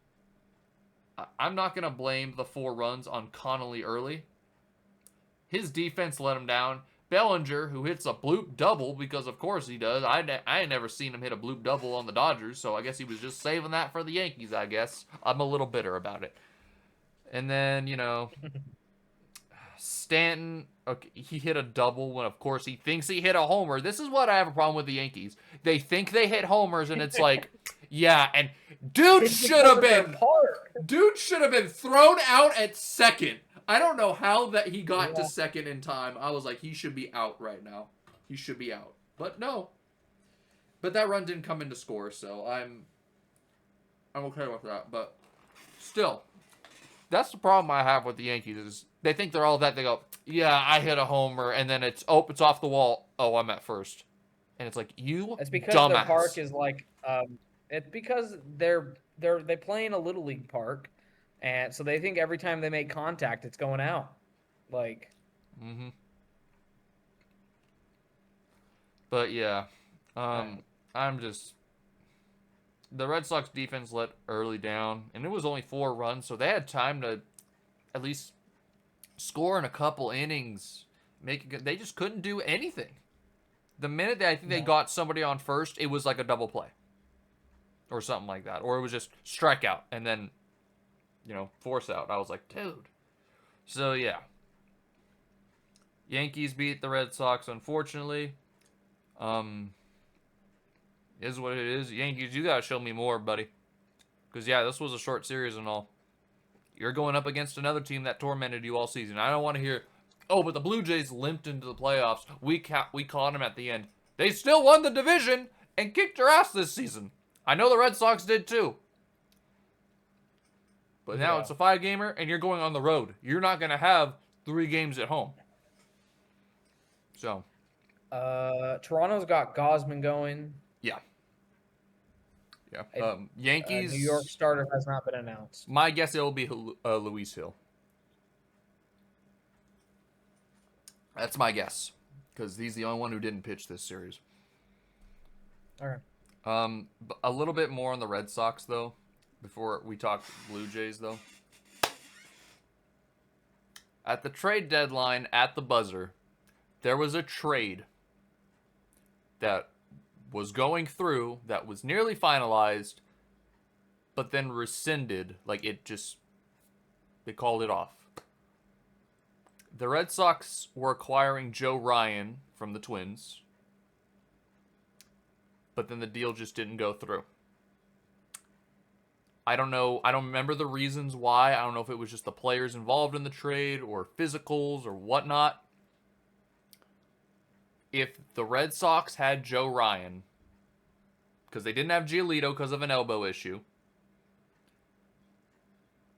the 4 runs on Connolly early. His defense let him down. Bellinger, who hits a bloop double, because of course he does. I ain't never seen him hit a bloop double on the Dodgers, so I guess he was just saving that for the Yankees, I guess. I'm a little bitter about it. And then, you know, Stanton, okay, he hit a double when, of course, he thinks he hit a homer. This is what I have a problem with the Yankees. They think they hit homers, and it's like, yeah, and dude should have been thrown out at second. I don't know how that he got to second in time. I was like, he should be out right now. He should be out. But no. But that run didn't come in to score, so I'm okay with that. But still, that's the problem I have with the Yankees is they think they're all that. They go, yeah, I hit a homer, and then it's off the wall. Oh, I'm at first. And it's like, it's because dumbass. their park is like, it's because they play in a little league park. And so they think every time they make contact, it's going out. Like. Mm-hmm. But, yeah. I'm just. The Red Sox defense let early down. And it was only 4 runs. So they had time to at least score in a couple innings. They just couldn't do anything. The minute that I think they got somebody on first, it was like a double play. Or something like that. Or it was just strikeout. And then, you know, force out. I was like, dude. So, yeah. Yankees beat the Red Sox, unfortunately. Is what it is. Yankees, you gotta show me more, buddy. Because, yeah, this was a short series and all. You're going up against another team that tormented you all season. I don't want to hear, oh, but the Blue Jays limped into the playoffs. We caught them at the end. They still won the division and kicked your ass this season. I know the Red Sox did too. But now it's a 5-gamer, and you're going on the road. You're not going to have 3 games at home. So. Toronto's got Gosman going. Yeah. Yeah. Yankees. New York starter has not been announced. My guess it will be Luis Hill. That's my guess. Because he's the only one who didn't pitch this series. All right. A little bit more on the Red Sox, though. Before we talk Blue Jays, though. At the trade deadline, at the buzzer, there was a trade that was going through, that was nearly finalized, but then rescinded. Like, they called it off. The Red Sox were acquiring Joe Ryan from the Twins, but then the deal just didn't go through. I don't know. I don't remember the reasons why. I don't know if it was just the players involved in the trade or physicals or whatnot. If the Red Sox had Joe Ryan, because they didn't have Giolito because of an elbow issue,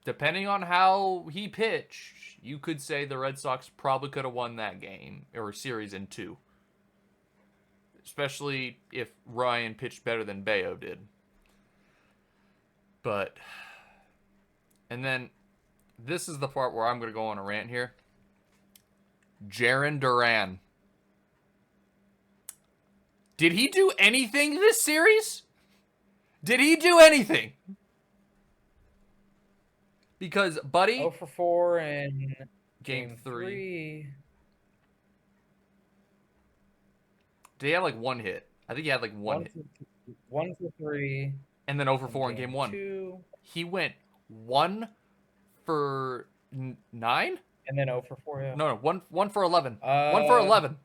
depending on how he pitched, you could say the Red Sox probably could have won that game or series in 2. Especially if Ryan pitched better than Bayo did. But, and then, this is the part where I'm going to go on a rant here. Jarren Duran. Did he do anything this series? Did he do anything? Because, buddy... 0 for 4 in Game 3. Did he have, like, 1 hit? I think he had, like, 1 hit. 1 for 3. And then 0 for 4 in Game 1. 2. He went 1 for 9? And then 0 for 4, yeah. No, 1 for 11. 1 for 11.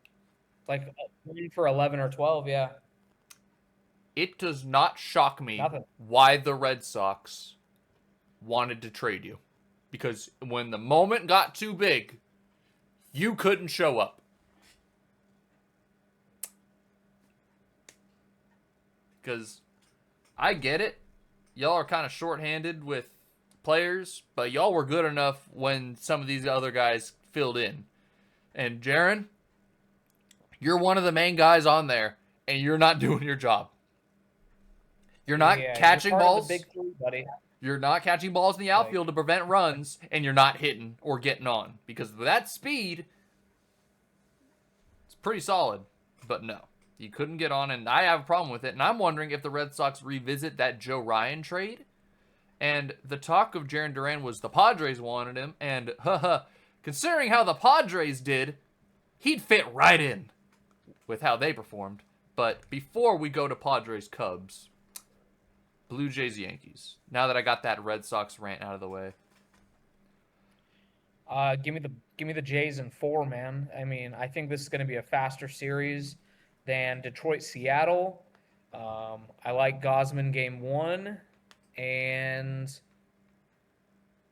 Like 1 for 11 or 12, yeah. It does not shock me why the Red Sox wanted to trade you. Because when the moment got too big, you couldn't show up. Because I get it. Y'all are kind of shorthanded with players, but y'all were good enough when some of these other guys filled in. And Jarren, you're one of the main guys on there, and you're not doing your job. You're not catching balls. Big 3, buddy. You're not catching balls in the outfield to prevent runs, and you're not hitting or getting on. Because with that speed, it's pretty solid. But no. You couldn't get on, and I have a problem with it. And I'm wondering if the Red Sox revisit that Joe Ryan trade. And the talk of Jarren Duran was the Padres wanted him. And, considering how the Padres did, he'd fit right in with how they performed. But before we go to Padres-Cubs, Blue Jays-Yankees. Now that I got that Red Sox rant out of the way. Give me the Jays in 4, man. I mean, I think this is going to be a faster series than Detroit-Seattle. I like Gosman Game 1, and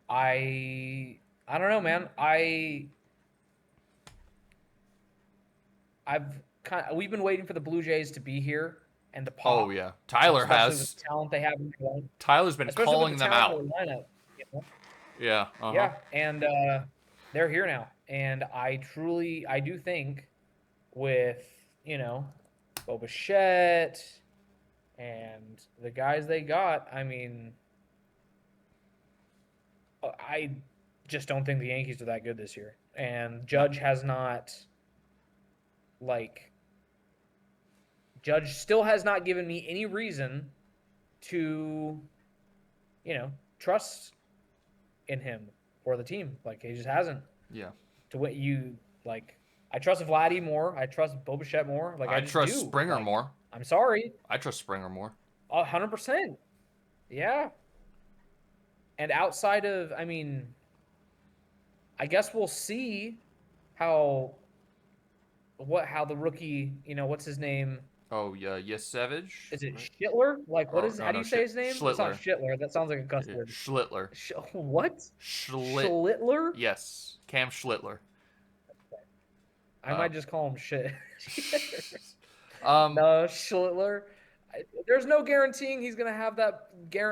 I don't know, man. We've been waiting for the Blue Jays to be here and to pop. Oh yeah, Tyler has with the talent they have in the lineup. Tyler's been calling them out. Lineup, you know? Yeah. Yeah, and they're here now, and I do think with Bo Bichette and the guys they got, I mean, I just don't think the Yankees are that good this year. And Judge still has not given me any reason to, trust in him or the team. Like, he just hasn't. Yeah. To what I trust Vladdy more. I trust Bo Bichette more. Like, I trust Springer more. I'm sorry. I trust Springer more. 100%. Yeah. And outside of, I guess we'll see how the rookie, what's his name? Oh yeah, Yesevich. Is it Right? Schittler? Like, what Or is? no, How do no, you say his name? It's not Schlittler. Schittler. That sounds like a cuss Yeah, word. Schlittler. What? Schlitt. Schlittler? Yes, Cam Schlittler. I might just call him shit. Um, No, Schlittler. There's no guaranteeing he's gonna have that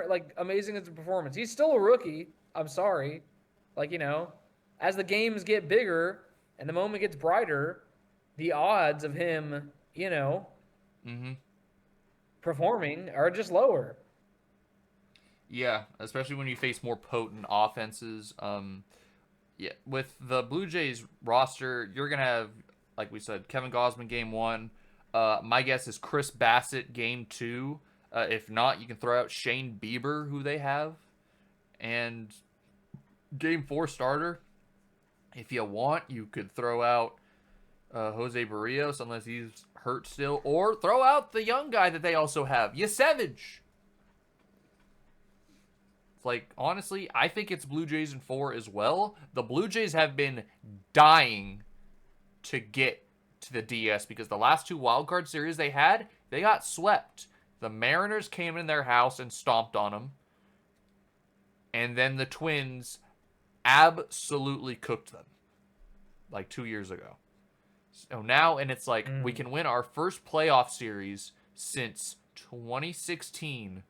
like amazing as a performance. He's still a rookie. I'm sorry. Like, as the games get bigger and the moment gets brighter, the odds of him, mm-hmm. performing are just lower. Yeah, especially when you face more potent offenses. Yeah, with the Blue Jays roster, you're gonna have, like we said, Kevin Gausman game 1. My guess is Chris Bassett game 2. If not, you can throw out Shane Bieber, who they have, and game 4 starter. If you want, you could throw out Jose Barrios, unless he's hurt still, or throw out the young guy that they also have, Yesevich. Like, honestly, I think it's Blue Jays in 4 as well. The Blue Jays have been dying to get to the DS because the last 2 wildcard series they had, they got swept. The Mariners came in their house and stomped on them. And then the Twins absolutely cooked them like 2 years ago. So now, and it's like, we can win our first playoff series since 2016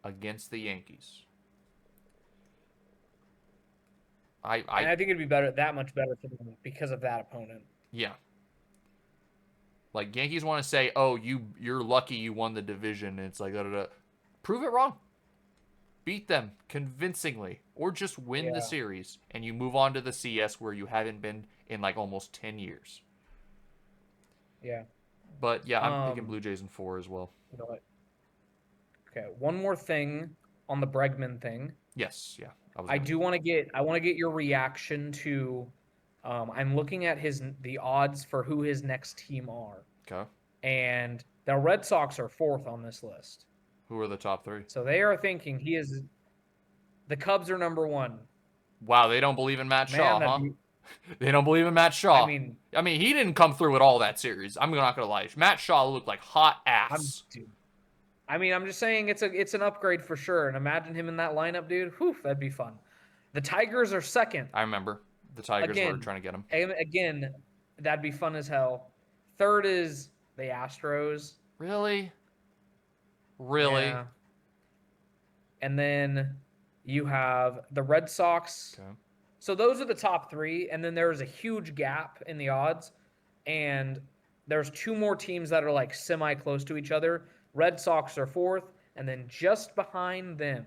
against the Yankees. And I think it'd be that much better for them because of that opponent. Yeah. Like, Yankees want to say, oh, you're lucky you won the division. And it's like, prove it wrong. Beat them convincingly. Or just win the series. And you move on to the CS where you haven't been in like almost 10 years. Yeah. But yeah, I'm picking Blue Jays in 4 as well. You know what? Okay, one more thing on the Bregman thing. Yes, yeah. I want to get your reaction to. I'm looking at the odds for who his next team are. Okay. And the Red Sox are 4th on this list. Who are the top 3? So they are thinking the Cubs are number 1. Wow, they don't believe in Matt Shaw, huh? They don't believe in Matt Shaw. I mean, he didn't come through with all that series. I'm not gonna lie. Matt Shaw looked like hot ass. I'm just saying it's an upgrade for sure. And imagine him in that lineup, dude. Whew, that'd be fun. The Tigers are 2nd. I remember the Tigers were trying to get him. Again, that'd be fun as hell. 3rd is the Astros. Really? Really? Yeah. And then you have the Red Sox. Okay. So those are the top 3, and then there's a huge gap in the odds, and there's 2 more teams that are like semi-close to each other. Red Sox are 4th, and then just behind them,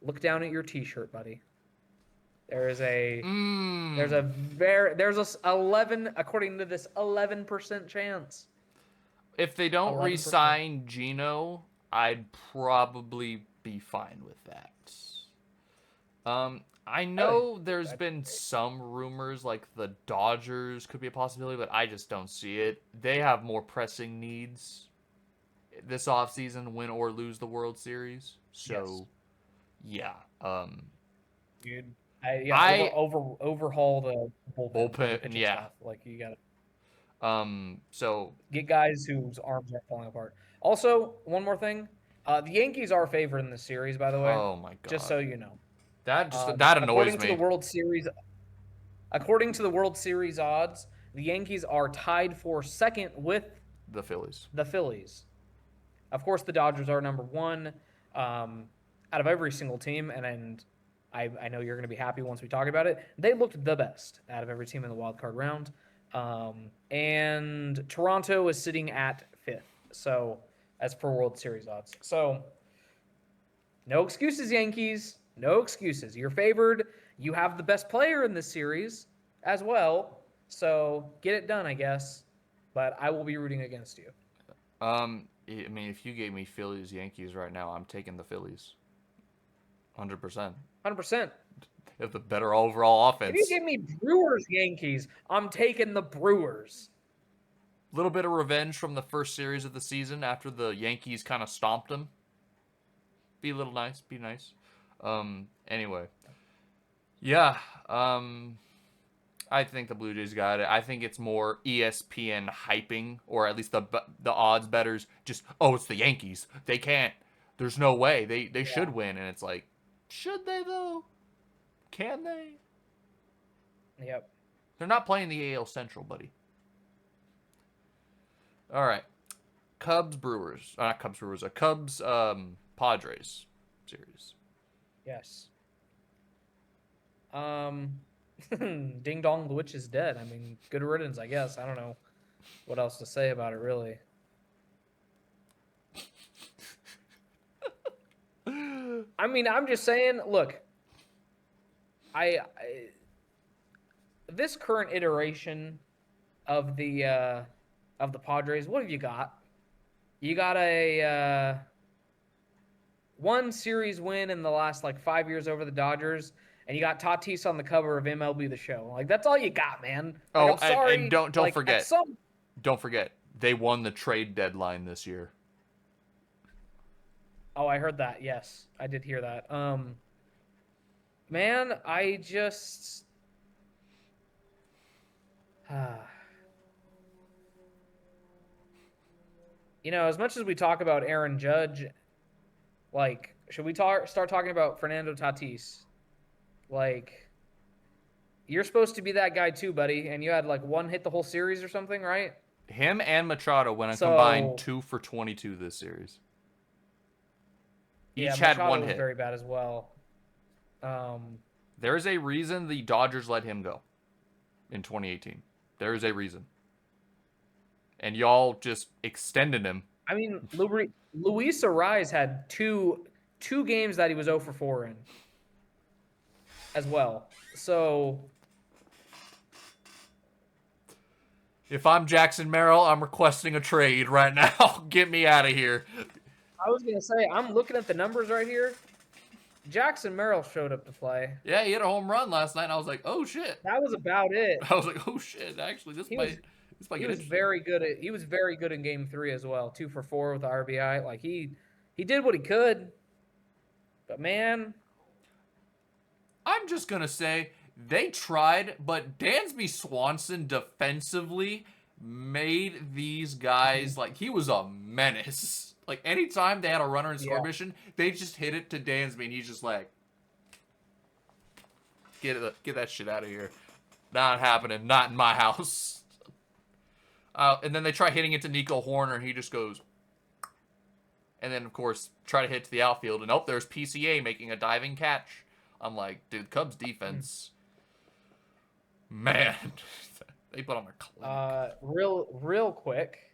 look down at your T-shirt, buddy. There's a 11, according to this, 11% chance. If they don't 11%. Re-sign Gino, I'd probably be fine with that. I know there's been some rumors like the Dodgers could be a possibility, but I just don't see it. They have more pressing needs this offseason, win or lose the World Series. So, yeah. Dude, overhaul the bullpen yeah. Stuff. Like, you got to. So get guys whose arms aren't falling apart. Also, one more thing. The Yankees are favored in this series, by the way. Oh my god! Just so you know. That annoys me. According to the World Series odds, the Yankees are tied for 2nd with the Phillies. Of course, the Dodgers are number 1 out of every single team, and I know you're going to be happy once we talk about it. They looked the best out of every team in the wild card round, and Toronto is sitting at 5th. So, as per World Series odds, so no excuses, Yankees. No excuses. You're favored. You have the best player in this series as well. So get it done, I guess. But I will be rooting against you. I mean, if you gave me Phillies, Yankees right now, I'm taking the Phillies. 100%. 100%. They have the better overall offense. If you give me Brewers, Yankees, I'm taking the Brewers. A little bit of revenge from the first series of the season after the Yankees kind of stomped them. Be a little nice. Be nice. Anyway. Yeah. I think the Blue Jays got it. I think it's more ESPN hyping, or at least the odds bettors just, oh, it's the Yankees. They can't. There's no way. They should win. And it's like, should they, though? Can they? Yep. They're not playing the AL Central, buddy. All right. Cubs Brewers. Not Cubs Brewers. A Cubs Padres series. Yes. Ding dong, the witch is dead. I mean, good riddance, I guess. I don't know what else to say about it, really. I mean, I'm just saying, look, this current iteration of the Padres, what have you got? You got a one series win in the last like 5 years over the Dodgers, and you got Tatis on the cover of MLB The Show. Like, that's all you got, man. Like, oh, I'm sorry. And don't like, forget. Don't forget, they won the trade deadline this year. Oh, I heard that. Yes, I did hear that. Man, I just you know, as much as we talk about Aaron Judge, like, should we start talking about Fernando Tatis? Like, you're supposed to be that guy too, buddy, and you had like one hit the whole series or something, right? Him and Machado went a combined 2 for 22 this series. Each had one hit. Very bad as well. There is a reason the Dodgers let him go in 2018. There is a reason. And y'all just extended him. I mean, Luis Ariz had two games that he was 0 for 4 in as well. So if I'm Jackson Merrill, I'm requesting a trade right now. Get me out of here. I was going to say, I'm looking at the numbers right here. Jackson Merrill showed up to play. Yeah, he hit a home run last night, and I was like, oh, shit. That was about it. I was like, oh, shit. Actually, this might he was very good in Game 3 as well. 2 for 4 with the RBI. Like, he did what he could. But, man, I'm just going to say they tried, but Dansby Swanson defensively made these guys, like, he was a menace. Like, anytime they had a runner in score mission, they just hit it to Dansby, and he's just like, get that shit out of here. Not happening. Not in my house. And then they try hitting it to Nico Horner, and he just goes. And then, of course, try to hit to the outfield, and there's PCA making a diving catch. I'm like, dude, Cubs defense, man, they put on their clinic. Real quick,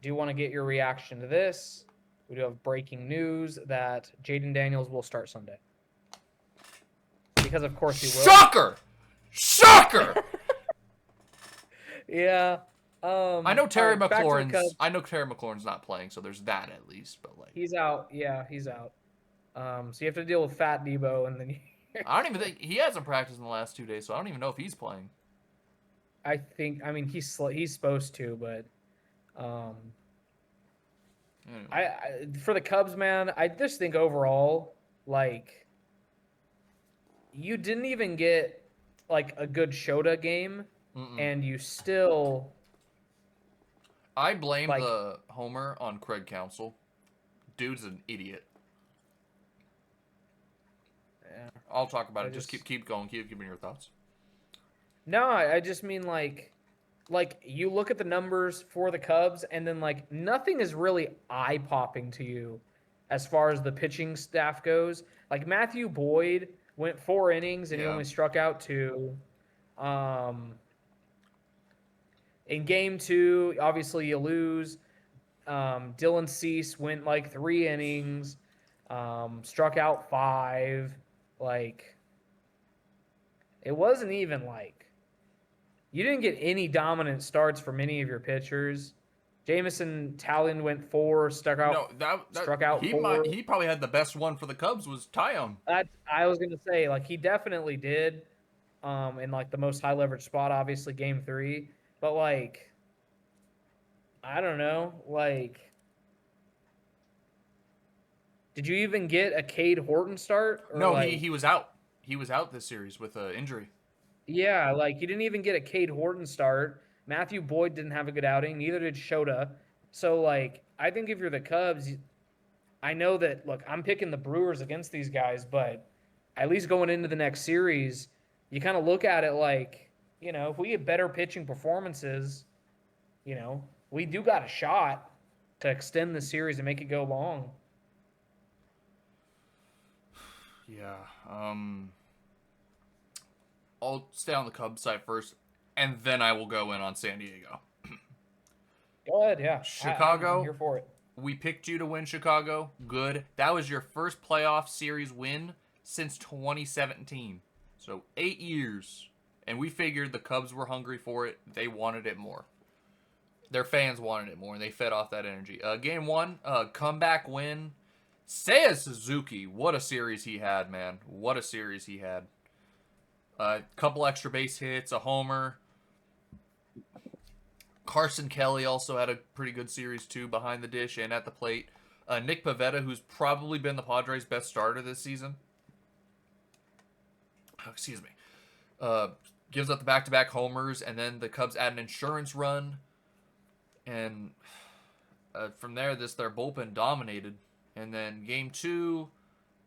do you want to get your reaction to this? We do have breaking news that Jaden Daniels will start Sunday. Because, of course, he will. Shocker! Yeah. I know Terry McLaurin's not playing, so there's that at least. But like, he's out. Yeah, he's out. So you have to deal with Fat Debo, and then I don't even think he hasn't practiced in the last 2 days, so I don't even know if he's playing. I mean, he's supposed to, but anyway. For the Cubs, man, I just think overall, like, you didn't even get like a good Shota game, and you still. I blame the homer on Craig Counsell. Dude's an idiot. Yeah. I'll talk about it. Just keep going. Keep giving your thoughts. No, I just mean like you look at the numbers for the Cubs, and then like nothing is really eye-popping to you as far as the pitching staff goes. Like Matthew Boyd went 4 innings and he only struck out 2. In Game 2, obviously you lose. Dylan Cease went like 3 innings, struck out 5. Like, it wasn't even like you didn't get any dominant starts from any of your pitchers. Jamison Talion went 4, struck out 4. He probably had the best one for the Cubs was Taillon. I was gonna say, like, he definitely did, in like the most high leverage spot, obviously Game 3. But, like, I don't know. Like, did you even get a Cade Horton start? Or no, like, he was out. He was out this series with an injury. Yeah, like he didn't even get a Cade Horton start. Matthew Boyd didn't have a good outing. Neither did Shota. So like, I think if you're the Cubs, I know that. Look, I'm picking the Brewers against these guys, but at least going into the next series, you kind of look at it like, if we get better pitching performances, we do got a shot to extend the series and make it go long. Yeah. I'll stay on the Cubs side first, and then I will go in on San Diego. Go ahead, yeah. I'm Chicago, here for it. we picked you to win Chicago. Good. That was your first playoff series win since 2017. So 8 years. And we figured the Cubs were hungry for it. They wanted it more. Their fans wanted it more, and they fed off that energy. Game 1, comeback win. Seiya Suzuki, what a series he had, man. What a series he had. A couple extra base hits, a homer. Carson Kelly also had a pretty good series, too, behind the dish and at the plate. Nick Pivetta, who's probably been the Padres' best starter this season. Excuse me. Gives up the back-to-back homers, and then the Cubs add an insurance run. And from there, their bullpen dominated. And then game 2,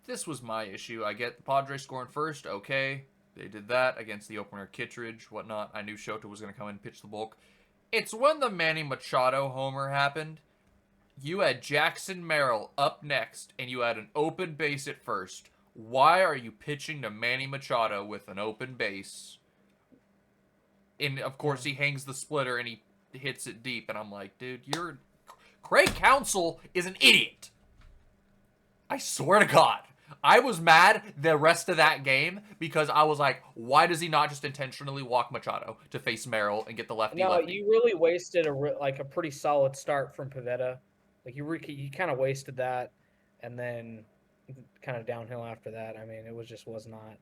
this was my issue. I get the Padres scoring first, okay. They did that against the opener Kittredge, whatnot. I knew Shota was going to come in and pitch the bulk. It's when the Manny Machado homer happened. You had Jackson Merrill up next, and you had an open base at first. Why are you pitching to Manny Machado with an open base? And, of course, he hangs the splitter, and he hits it deep. And I'm like, dude, Craig Counsell is an idiot. I swear to God. I was mad the rest of that game because I was like, why does he not just intentionally walk Machado to face Merrill and get the lefty? No, you really wasted a pretty solid start from Pivetta. Like you kind of wasted that, and then kind of downhill after that. I mean, was not.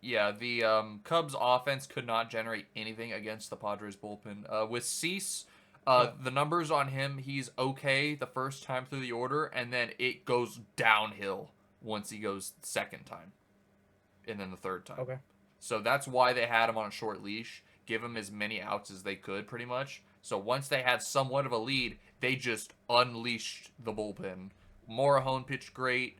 Yeah, the Cubs offense could not generate anything against the Padres bullpen. With Cease, the numbers on him, he's okay the first time through the order, and then it goes downhill once he goes the second time, and then the third time. Okay. So that's why they had him on a short leash, give him as many outs as they could, pretty much. So once they had somewhat of a lead, they just unleashed the bullpen. Morahone pitched great.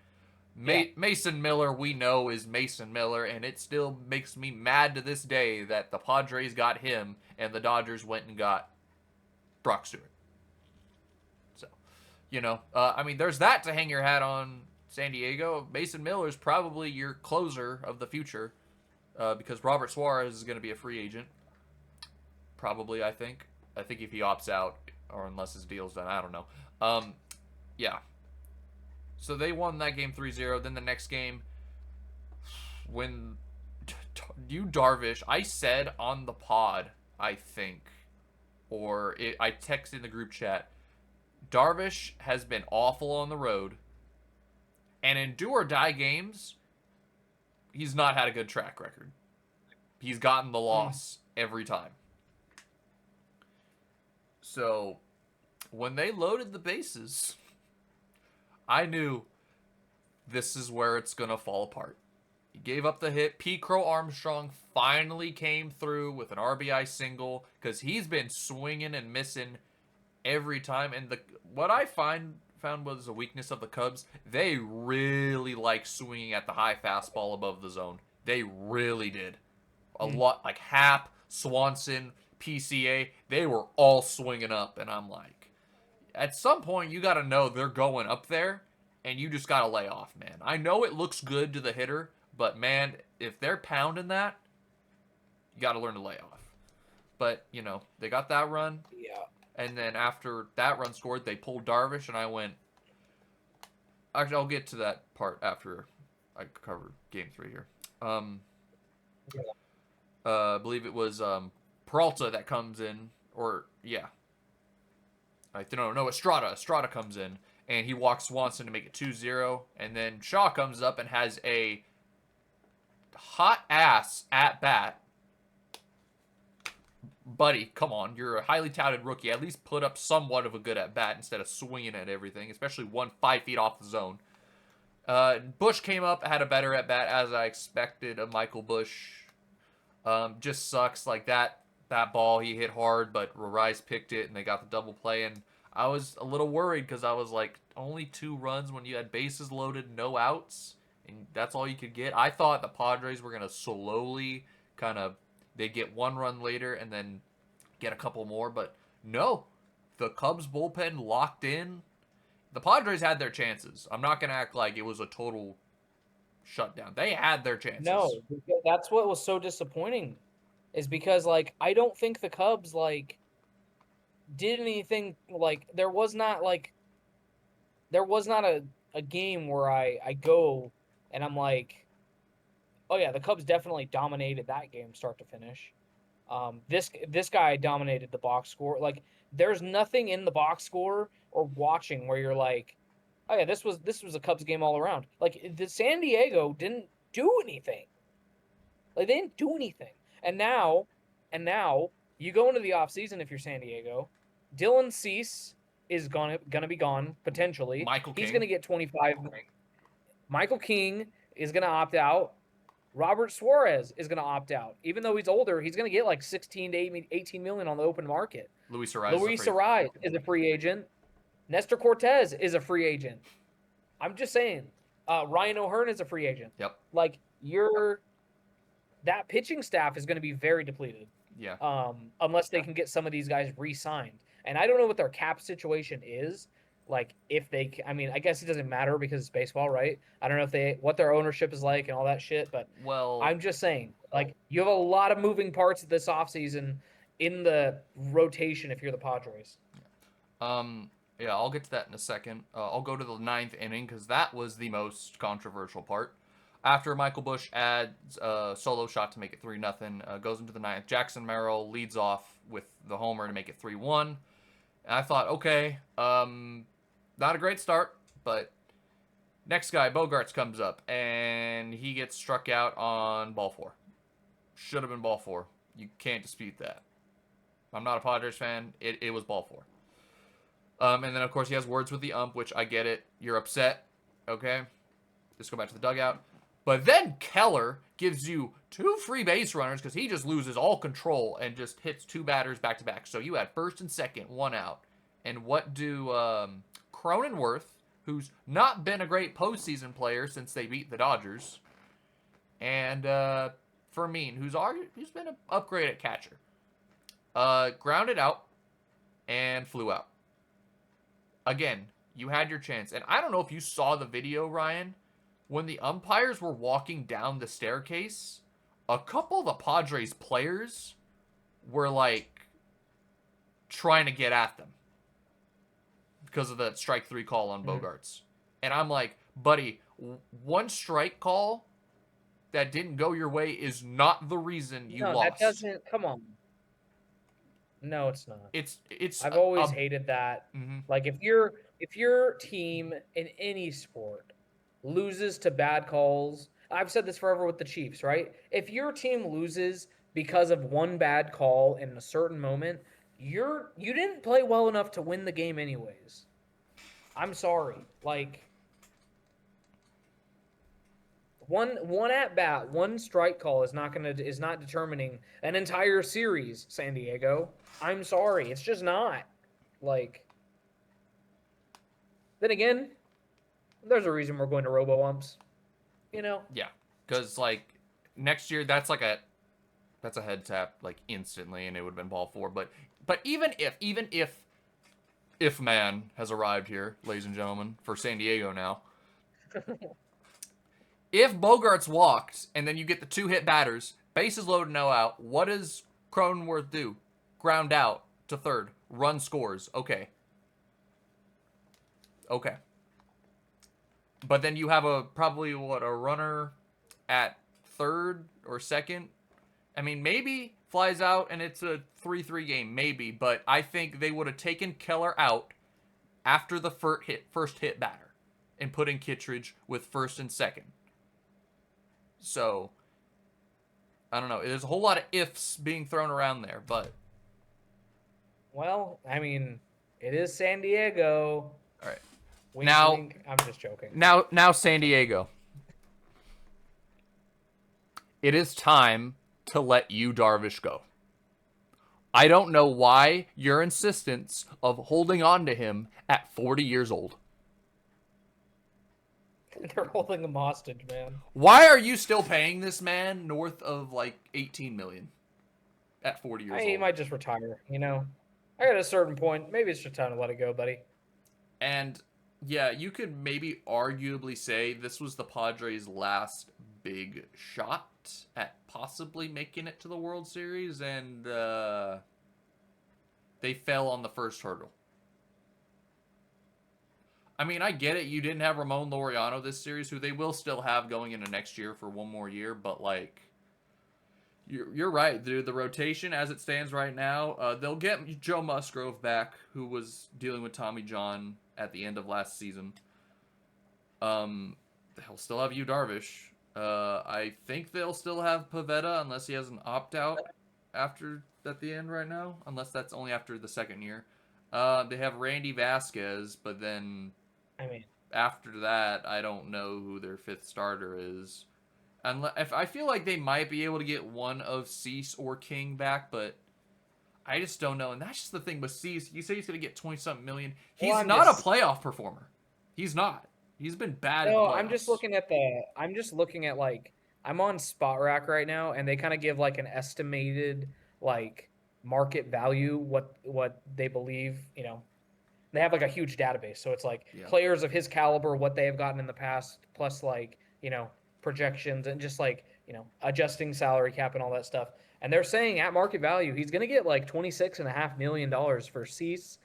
Mason Miller, we know, is Mason Miller, and it still makes me mad to this day that the Padres got him and the Dodgers went and got Brock Stewart. So, I mean, there's that to hang your hat on. San Diego, Mason Miller is probably your closer of the future because Robert Suarez is going to be a free agent. Probably, I think. I think if he opts out or unless his deal's done, I don't know. Yeah. So they won that game 3-0. Then the next game, when Darvish, I said on the pod, I think, I texted in the group chat, Darvish has been awful on the road. And in do or die games, he's not had a good track record. He's gotten the loss every time. So, when they loaded the bases, I knew this is where it's going to fall apart. He gave up the hit. P. Crow Armstrong finally came through with an RBI single because he's been swinging and missing every time. And what I found was a weakness of the Cubs. They really like swinging at the high fastball above the zone. They really did. A lot, like Happ, Swanson, PCA, they were all swinging up. And I'm like, at some point, you got to know they're going up there, and you just got to lay off, man. I know it looks good to the hitter, but, man, if they're pounding that, you got to learn to lay off. But, they got that run. Yeah. And then after that run scored, they pulled Darvish, and I went... Actually, I'll get to that part after I cover Game 3 here. I believe it was Peralta that comes in, or, yeah. No, Estrada. Estrada comes in, and he walks Swanson to make it 2-0, and then Shaw comes up and has a hot-ass at-bat. Buddy, come on. You're a highly touted rookie. At least put up somewhat of a good at-bat instead of swinging at everything, especially 5 feet off the zone. Bush came up, had a better at-bat, as I expected of Michael Bush. Just sucks. Like that ball he hit hard, but Rise picked it and they got the double play. And I was a little worried because I was like, only 2 runs when you had bases loaded, no outs, and that's all you could get. I thought the Padres were gonna slowly kind of they get 1 run later and then get a couple more, but no, the Cubs bullpen locked in. The Padres had their chances. I'm not gonna act like it was a total shutdown. They had their chances. No, that's what was so disappointing, is because like I don't think the Cubs like did anything. Like there was not a game where I go and I'm like, oh yeah, the Cubs definitely dominated that game start to finish. This guy dominated the box score. Like there's nothing in the box score or watching where you're like, oh yeah, this was a Cubs game all around. Like the San Diego didn't do anything. Like they didn't do anything. And now you go into the offseason if you're San Diego. Dylan Cease is gonna be gone potentially. He's gonna get 25. Michael King is gonna opt out. Robert Suarez is gonna opt out. Even though he's older, he's gonna get like 16 to 18 million on the open market. Luis Arraez is a free agent. Nestor Cortez is a free agent. I'm just saying. Ryan O'Hearn is a free agent. Yep. Like that pitching staff is going to be very depleted. Yeah. Unless they can get some of these guys re-signed. And I don't know what their cap situation is. Like if they, I mean, I guess it doesn't matter because it's baseball, right? I don't know what their ownership is like and all that shit. But I'm just saying, like you have a lot of moving parts this offseason in the rotation if you're the Padres. Yeah, I'll get to that in a second. I'll go to the 9th inning because that was the most controversial part. After Michael Busch adds a solo shot to make it 3-0, goes into the 9th. Jackson Merrill leads off with the homer to make it 3-1. And I thought, okay, not a great start, but next guy, Bogarts, comes up, and he gets struck out on ball 4. Should have been ball 4. You can't dispute that. I'm not a Padres fan. It was ball 4. And then, of course, he has words with the ump, which I get it. You're upset. Okay. Just go back to the dugout. But then Keller gives you 2 free base runners because he just loses all control and just hits 2 batters back to back. So you had first and second, 1 out. And what do Cronenworth, who's not been a great postseason player since they beat the Dodgers, and Fermin, who's been an upgrade at catcher, grounded out and flew out. Again, you had your chance. And I don't know if you saw the video, Ryan. When the umpires were walking down the staircase, a couple of the Padres players were, like, trying to get at them because of the strike 3 call on Bogarts. And I'm like, buddy, 1 strike call that didn't go your way is not the reason you lost. No, that doesn't... Come on. No, it's not. It's. I've always hated that. Mm-hmm. Like if your team in any sport loses to bad calls, I've said this forever with the Chiefs, right? If your team loses because of 1 bad call in a certain moment, you didn't play well enough to win the game anyways. I'm sorry. Like one at bat, 1 strike call is not determining an entire series, San Diego. I'm sorry, it's just not. Like, then again, there's a reason we're going to robo-umps, you know? Yeah, because, like, next year, that's a head tap, like, instantly, and it would have been ball 4. But even if man has arrived here, ladies and gentlemen, for San Diego now, if Bogarts walked, and then you get the 2 hit batters, bases loaded, no out, what does Cronenworth do? Ground out to third. Run scores. Okay. But then you have a runner at third or second. I mean, maybe flies out and it's a 3-3 game. Maybe. But I think they would have taken Keller out after the first hit batter and put in Kittredge with first and second. So, I don't know. There's a whole lot of ifs being thrown around there, but... Well, I mean, it is San Diego. All right. I'm just joking. Now San Diego. It is time to let Yu Darvish go. I don't know why your insistence of holding on to him at 40 years old. They're holding him hostage, man. Why are you still paying this man north of like 18 million at 40 years old? He might just retire, you know. I got a certain point. Maybe it's just time to let it go, buddy. And yeah, you could maybe arguably say this was the Padres' last big shot at possibly making it to the World Series, and they fell on the first hurdle. I mean, I get it. You didn't have Ramon Laureano this series, who they will still have going into next year for one more year, but like, you're right, dude. The rotation as it stands right now, they'll get Joe Musgrove back, who was dealing with Tommy John at the end of last season. They'll still have Yu Darvish. I think they'll still have Pivetta unless he has an opt-out at the end right now, unless that's only after the second year. They have Randy Vasquez, but then after that, I don't know who their fifth starter is. If I feel like they might be able to get one of Cease or King back, but I just don't know. And that's just the thing with Cease. You say he's going to get 20-something million. He's not a playoff performer. He's not. He's been bad in the playoffs. I'm just looking at like, I'm on Spot Rack right now, and they kind of give like an estimated like market value, what they believe, you know. They have like a huge database, so it's like players of his caliber, what they have gotten in the past, plus like, you know, projections and just like, you know, adjusting salary cap and all that stuff. And they're saying at market value, he's going to get like $26.5 million for Cease,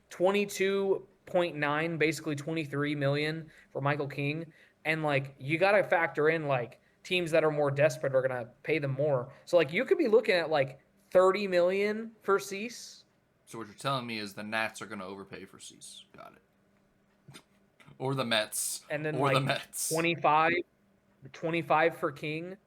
22.9, basically 23 million for Michael King. And like, you got to factor in like teams that are more desperate are going to pay them more. So like, you could be looking at like 30 million for Cease. So what you're telling me is the Nats are going to overpay for Cease. Got it. Or the Mets. And then or like the Mets. 25 for King.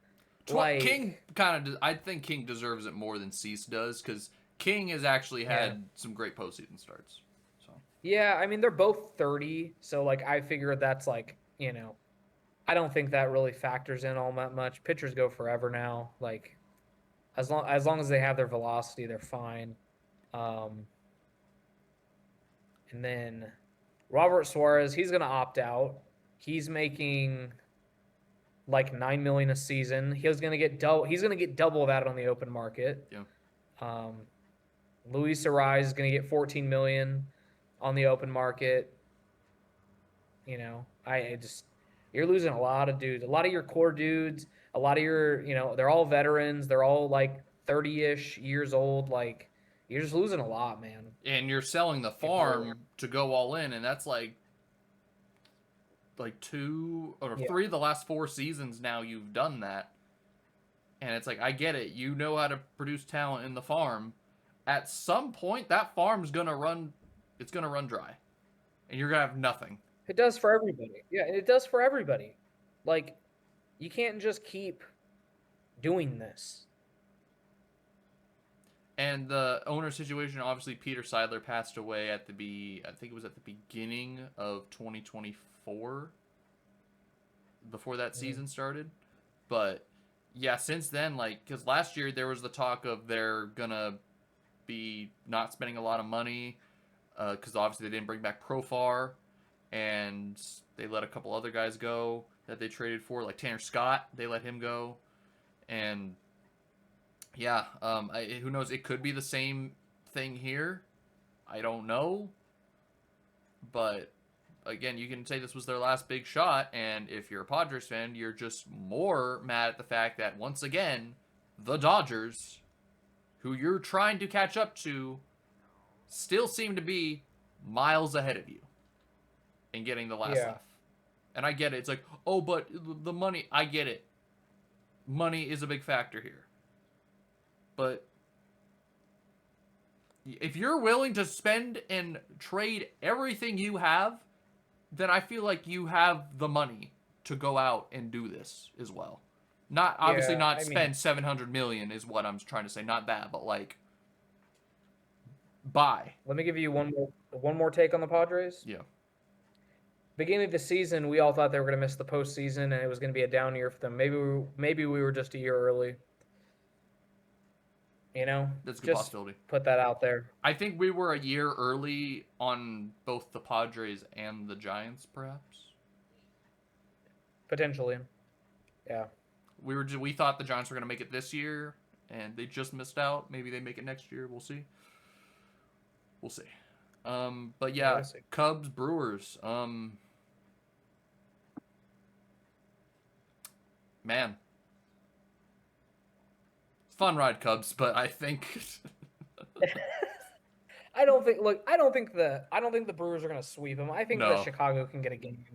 King kind of, I think King deserves it more than Cease does, because King has actually had some great postseason starts. So yeah, I mean, they're both 30, so like I figure that's like, you know, I don't think that really factors in all that much. Pitchers go forever now. Like as long as they have their velocity, they're fine. And then Robert Suarez, he's gonna opt out. He's making like $9 million a season. He's gonna get double that on the open market. Yeah. Luis Arraez is gonna get $14 million on the open market. You know, you're losing a lot of dudes, a lot of your core dudes, a lot of your, you know, they're all veterans. They're all like 30-ish years old. Like, you're just losing a lot, man. And you're selling the farm to go all in, and that's like 2 or 3 of the last 4 seasons now you've done that. And it's like, I get it. You know how to produce talent in the farm. At some point, that farm's going to run, it's going to run dry. And you're going to have nothing. It does for everybody. Yeah, it does for everybody. Like, you can't just keep doing this. And the owner situation, obviously, Peter Seidler passed away I think it was at the beginning of 2024, before that season started. But yeah, since then, like, because last year there was the talk of they're gonna be not spending a lot of money, because obviously they didn't bring back Profar, and they let a couple other guys go that they traded for, like Tanner Scott. They let him go, and yeah, who knows? It could be the same thing here. I don't know. But, again, you can say this was their last big shot, and if you're a Padres fan, you're just more mad at the fact that, once again, the Dodgers, who you're trying to catch up to, still seem to be miles ahead of you in getting the last laugh. And I get it. It's like, oh, but the money, I get it. Money is a big factor here. But if you're willing to spend and trade everything you have, then I feel like you have the money to go out and do this as well. Not obviously spend $700 million is what I'm trying to say. Not that, but like buy. Let me give you one more take on the Padres. Yeah. Beginning of the season, we all thought they were going to miss the postseason, and it was going to be a down year for them. Maybe we were just a year early. You know, that's a good possibility. Put that out there. I think we were a year early on both the Padres and the Giants, perhaps. Potentially, yeah. We thought the Giants were going to make it this year, and they just missed out. Maybe they make it next year. We'll see. We'll see. But yeah, we'll see. Cubs, Brewers. Man, fun ride, Cubs, but I think I don't think the Brewers are gonna sweep them. I think that Chicago can get a game.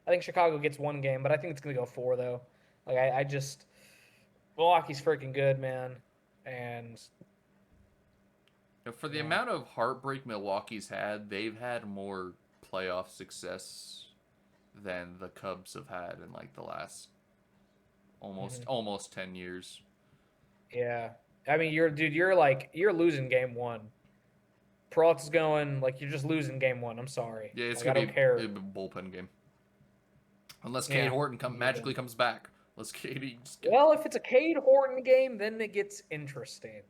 I think Chicago gets one game, but I think it's gonna go 4 though. Like I just Milwaukee's freaking good, man, and for the amount of heartbreak Milwaukee's had, they've had more playoff success than the Cubs have had in like the last almost 10 years. Yeah. I mean, you're losing game 1. Peralta's going, like, you're just losing game 1. I'm sorry. Yeah, it's like, going to be a bullpen game. Unless Cade Horton magically comes back. Unless Cade Well, if it's a Cade Horton game, then it gets interesting.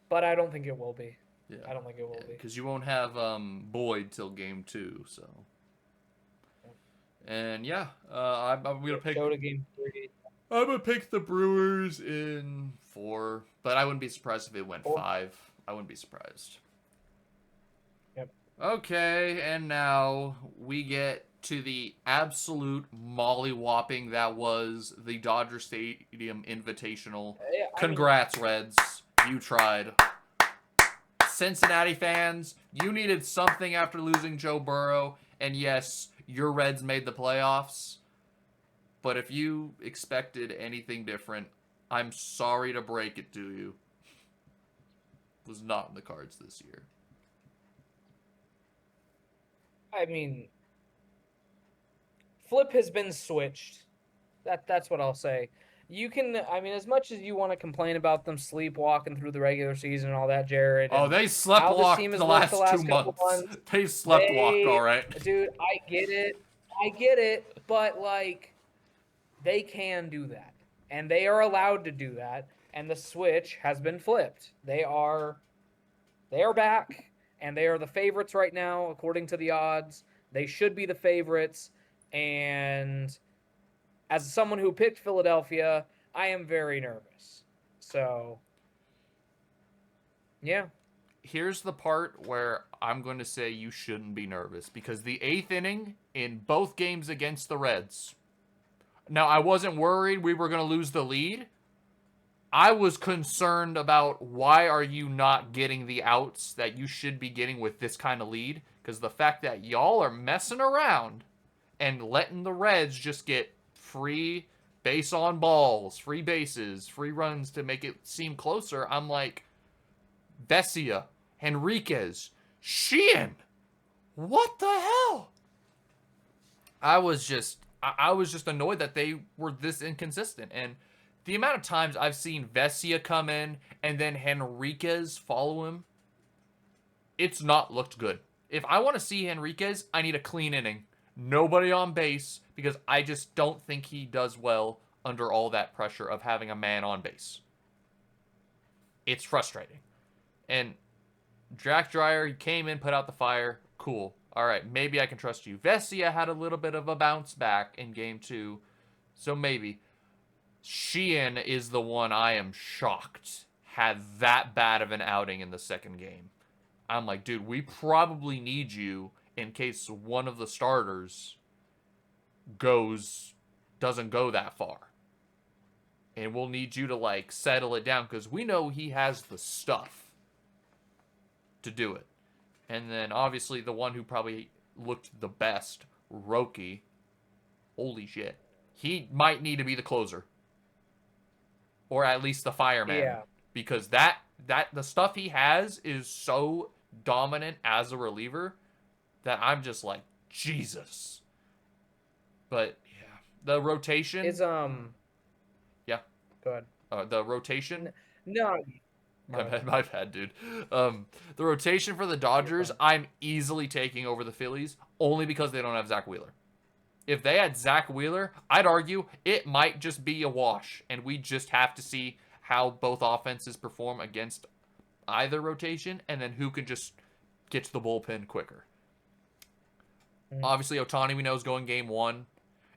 But I don't think it will be. Yeah. I don't think it will be. Because you won't have Boyd till game 2, so. And yeah, I'm going to pick. Go to game 3. I'm going to pick the Brewers in 4, but I wouldn't be surprised if it went 5. I wouldn't be surprised. Yep. Okay, and now we get to the absolute mollywhopping that was the Dodger Stadium Invitational. Congrats, Reds. You tried. Cincinnati fans, you needed something after losing Joe Burrow, and yes, your Reds made the playoffs. But if you expected anything different, I'm sorry to break it to you. It was not in the cards this year. I mean, flip has been switched. That's what I'll say. You can, I mean, as much as you want to complain about them sleepwalking through the regular season and all that, Jared. Oh, they sleptwalked the last 2 months. They sleptwalked, all right. Dude, I get it. But, like, they can do that. And they are allowed to do that. And the switch has been flipped. They are back. And they are the favorites right now, according to the odds. They should be the favorites. And as someone who picked Philadelphia, I am very nervous. So, yeah. Here's the part where I'm going to say you shouldn't be nervous. Because the 8th inning in both games against the Reds. Now, I wasn't worried we were going to lose the lead. I was concerned about why are you not getting the outs that you should be getting with this kind of lead. Because the fact that y'all are messing around and letting the Reds just get free base on balls, free bases, free runs to make it seem closer, I'm like, Vesia, Henriquez, Sheehan, what the hell? I was just annoyed that they were this inconsistent. And the amount of times I've seen Vesia come in and then Henriquez follow him, it's not looked good. If I want to see Henriquez, I need a clean inning. Nobody on base, because I just don't think he does well under all that pressure of having a man on base. It's frustrating. And Jack Dreyer, he came in, put out the fire. Cool. All right, maybe I can trust you. Vesia had a little bit of a bounce back in game 2, so maybe. Sheehan is the one I am shocked had that bad of an outing in the second game. I'm like, dude, we probably need you in case one of the starters doesn't go that far. And we'll need you to, like, settle it down, because we know he has the stuff to do it. And then, obviously, the one who probably looked the best, Roki. Holy shit. He might need to be the closer. Or at least the fireman. Yeah. Because the stuff he has is so dominant as a reliever that I'm just like, Jesus. But, yeah. The rotation... Is, Yeah. Go ahead. The rotation... No. My bad, dude. The rotation for the Dodgers, I'm easily taking over the Phillies, only because they don't have Zach Wheeler. If they had Zach Wheeler, I'd argue it might just be a wash, and we just have to see how both offenses perform against either rotation, and then who can just get to the bullpen quicker. Obviously, Ohtani we know is going game 1,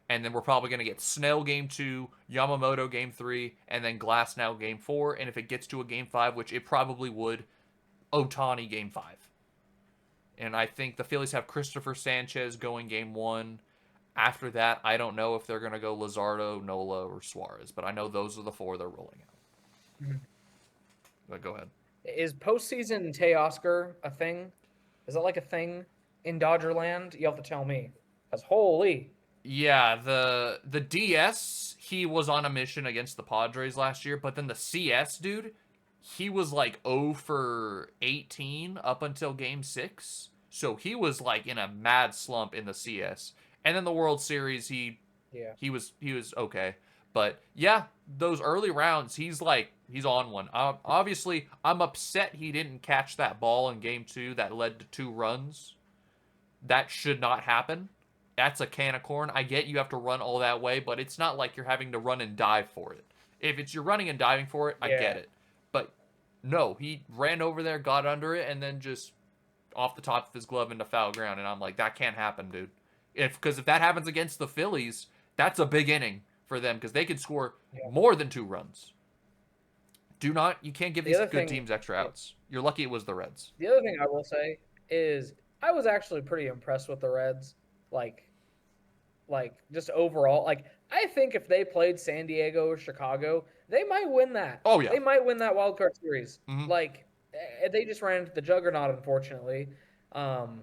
and then we're probably going to get Snell game 2, Yamamoto game 3, and then Glasnow game 4, and if it gets to a game 5, which it probably would, Ohtani game 5. And I think the Phillies have Christopher Sanchez going game 1. After that, I don't know if they're going to go Luzardo, Nola, or Suarez, but I know those are the 4 they're rolling out. But go ahead. Is postseason Teoscar a thing? Is that like a thing in Dodgerland? You have to tell me. Because holy. Yeah, the DS, he was on a mission against the Padres last year, but then the CS, dude, he was like 0 for 18 up until game 6. So he was like in a mad slump in the CS. And then the World Series, he was okay. But yeah, those early rounds, he's on one. Obviously, I'm upset he didn't catch that ball in game 2 that led to 2 runs. That should not happen. That's a can of corn. I get you have to run all that way, but it's not like you're having to run and dive for it. If it's you're running and diving for it, I get it. But no, he ran over there, got under it, and then just off the top of his glove into foul ground. And I'm like, that can't happen, dude. Because if that happens against the Phillies, that's a big inning for them because they could score more than 2 runs. You can't give these good teams extra outs. You're lucky it was the Reds. The other thing I will say is I was actually pretty impressed with the Reds. Like just overall, like I think if they played San Diego or Chicago, they might win that. Oh yeah, they might win that wild card series. Like they just ran into the juggernaut, unfortunately. So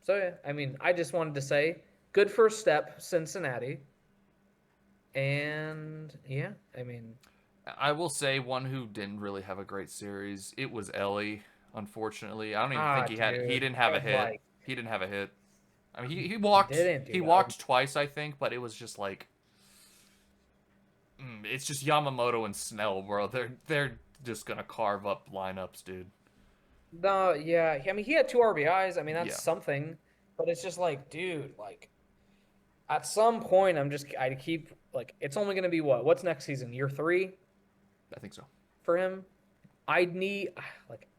yeah, I mean, I just wanted to say, good first step, Cincinnati. And yeah, I mean, I will say one who didn't really have a great series. It was Ellie. Unfortunately, I don't even think he didn't have a hit. He didn't have a hit. I mean, he walked. He walked twice, I think, but it was just like, it's just Yamamoto and Snell, bro. They're just gonna carve up lineups, dude. No, yeah. I mean, he had 2 RBIs. I mean, that's something. But it's just like, dude, like, at some point, I keep like, it's only gonna be what? What's next season? Year 3? I think so. For him, I need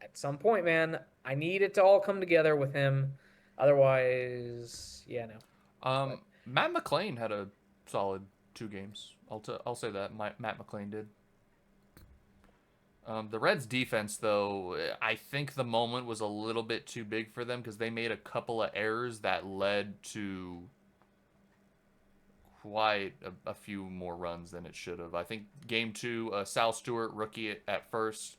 at some point, man. I need it to all come together with him. Otherwise, yeah, no. Matt McClain had a solid 2 games. I'll say that Matt McClain did. The Reds' defense, though, I think the moment was a little bit too big for them because they made a couple of errors that led to quite a few more runs than it should have. I think game 2, Sal Stewart, rookie at first,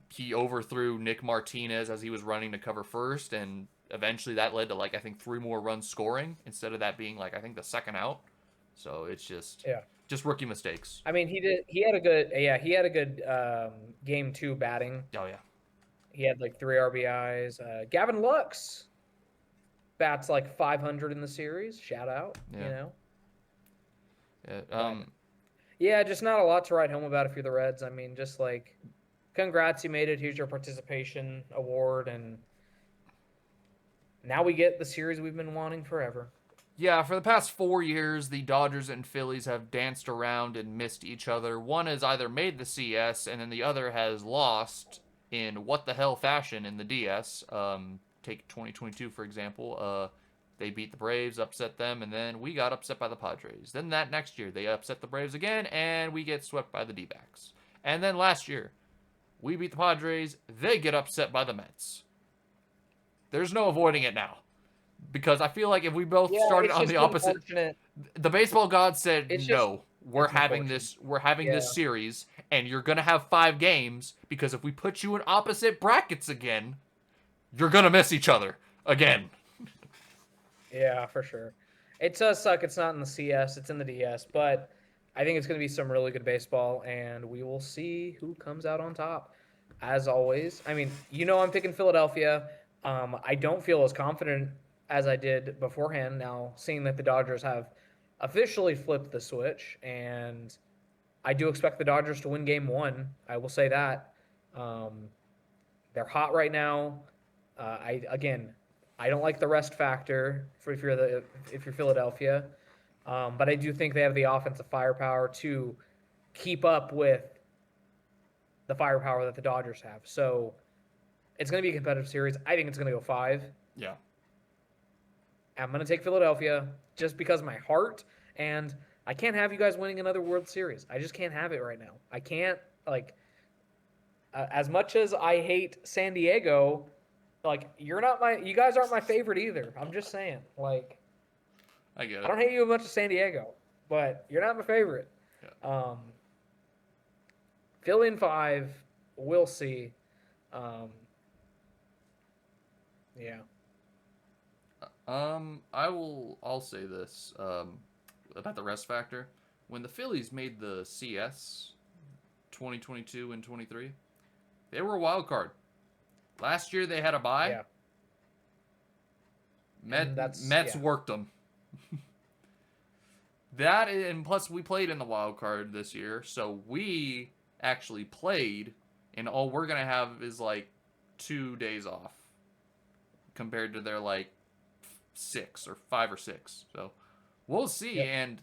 he overthrew Nick Martinez as he was running to cover first, and eventually that led to I think 3 more runs scoring instead of that being I think the second out. So it's just rookie mistakes. I mean, he had a good game 2 batting. Oh yeah. He had 3 RBIs. Gavin Lux bats 500 in the series. Shout out, you know. Yeah. Just not a lot to write home about if you're the Reds. I mean, just congrats, you made it. Here's your participation award, and now we get the series we've been wanting forever. Yeah, for the past 4 years, the Dodgers and Phillies have danced around and missed each other. One has either made the CS, and then the other has lost in what-the-hell fashion in the DS. Take 2022, for example. They beat the Braves, upset them, and then we got upset by the Padres. Then that next year, they upset the Braves again, and we get swept by the D-backs. And then last year, we beat the Padres, they get upset by the Mets. There's no avoiding it now. Because I feel like if we both started on the opposite, the baseball god said, "No, we're having this series, and you're gonna have 5 games because if we put you in opposite brackets again, you're gonna miss each other again." Yeah, for sure. It does suck. It's not in the CS; it's in the DS. But I think it's gonna be some really good baseball, and we will see who comes out on top. As always, I mean, I'm picking Philadelphia. I don't feel as confident as I did beforehand. Now, seeing that the Dodgers have officially flipped the switch, and I do expect the Dodgers to win game 1. I will say that. They're hot right now. I don't like the rest factor if you're Philadelphia, but I do think they have the offensive firepower to keep up with the firepower that the Dodgers have. So it's going to be a competitive series. I think it's going to go 5. Yeah. I'm going to take Philadelphia just because of my heart, and I can't have you guys winning another World Series. I just can't have it right now. I can't, like, as much as I hate San Diego, like, you guys aren't my favorite either. I'm just saying, like, I get it. I don't hate you as much as San Diego, but you're not my favorite. Yeah. Philly in 5, we'll see. Yeah. I'll say this about the rest factor. When the Phillies made the CS 2022 and 23, they were a wild card. Last year they had a bye. Yeah. Mets worked them. That, and plus we played in the wild card this year, so we actually played, and all we're gonna have is like 2 days off compared to their like 6 or 5 or 6. So we'll see. Yep. And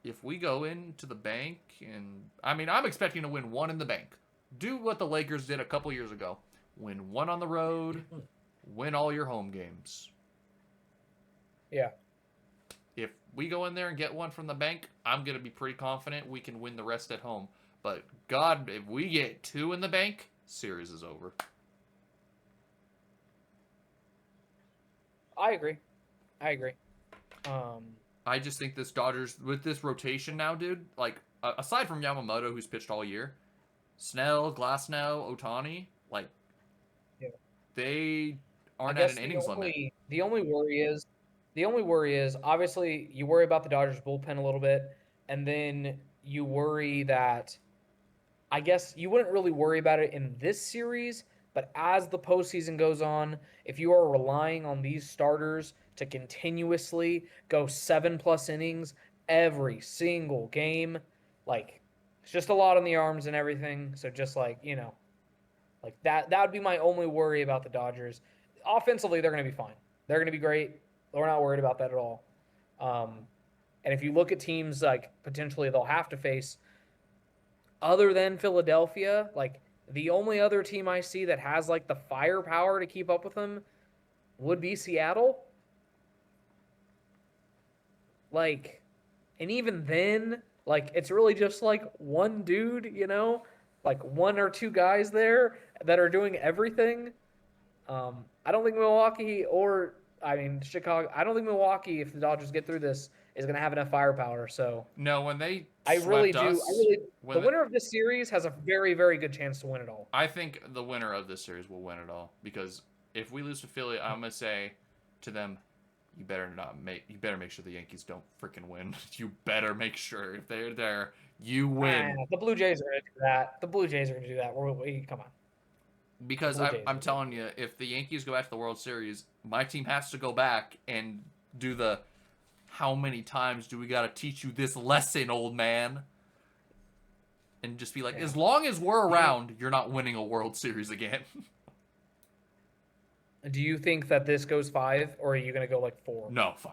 if we go into the bank, and I mean, I'm expecting to win 1 in the bank. Do what the Lakers did a couple years ago. Win 1 on the road, win all your home games. Yeah. If we go in there and get 1 from the bank, I'm going to be pretty confident we can win the rest at home. But God, if we get 2 in the bank, series is over. I agree. I just think this Dodgers, with this rotation now, dude, like, aside from Yamamoto, who's pitched all year, Snell, Glasnow, Ohtani, like, yeah, they aren't at an innings limit. The only worry is, obviously, you worry about the Dodgers bullpen a little bit, and then you worry that, I guess you wouldn't really worry about it in this series, but as the postseason goes on, if you are relying on these starters to continuously go 7+ innings every single game, like, it's just a lot on the arms and everything. So just like, like that would be my only worry about the Dodgers. Offensively, they're going to be fine. They're going to be great. We're not worried about that at all. And if you look at teams like potentially they'll have to face, other than Philadelphia, like the only other team I see that has like the firepower to keep up with them would be Seattle. Like, and even then, like, it's really just like one dude, like 1 or 2 guys there that are doing everything. I don't think Chicago, I don't think Milwaukee, if the Dodgers get through this, is going to have enough firepower. So no, when they the winner of this series has a very, very good chance to win it all. I think the winner of this series will win it all, because if we lose to Philly, I'm going to say to them, you better make sure the Yankees don't freaking win. You better make sure if they're there, you win. The Blue Jays are going to do that. Come on. Because I'm telling you, if the Yankees go back to the World Series, my team has to go back and do the, how many times do we got to teach you this lesson, old man? And just be like, as long as we're around, you're not winning a World Series again. Do you think that this goes 5, or are you going to go like 4? No, 5.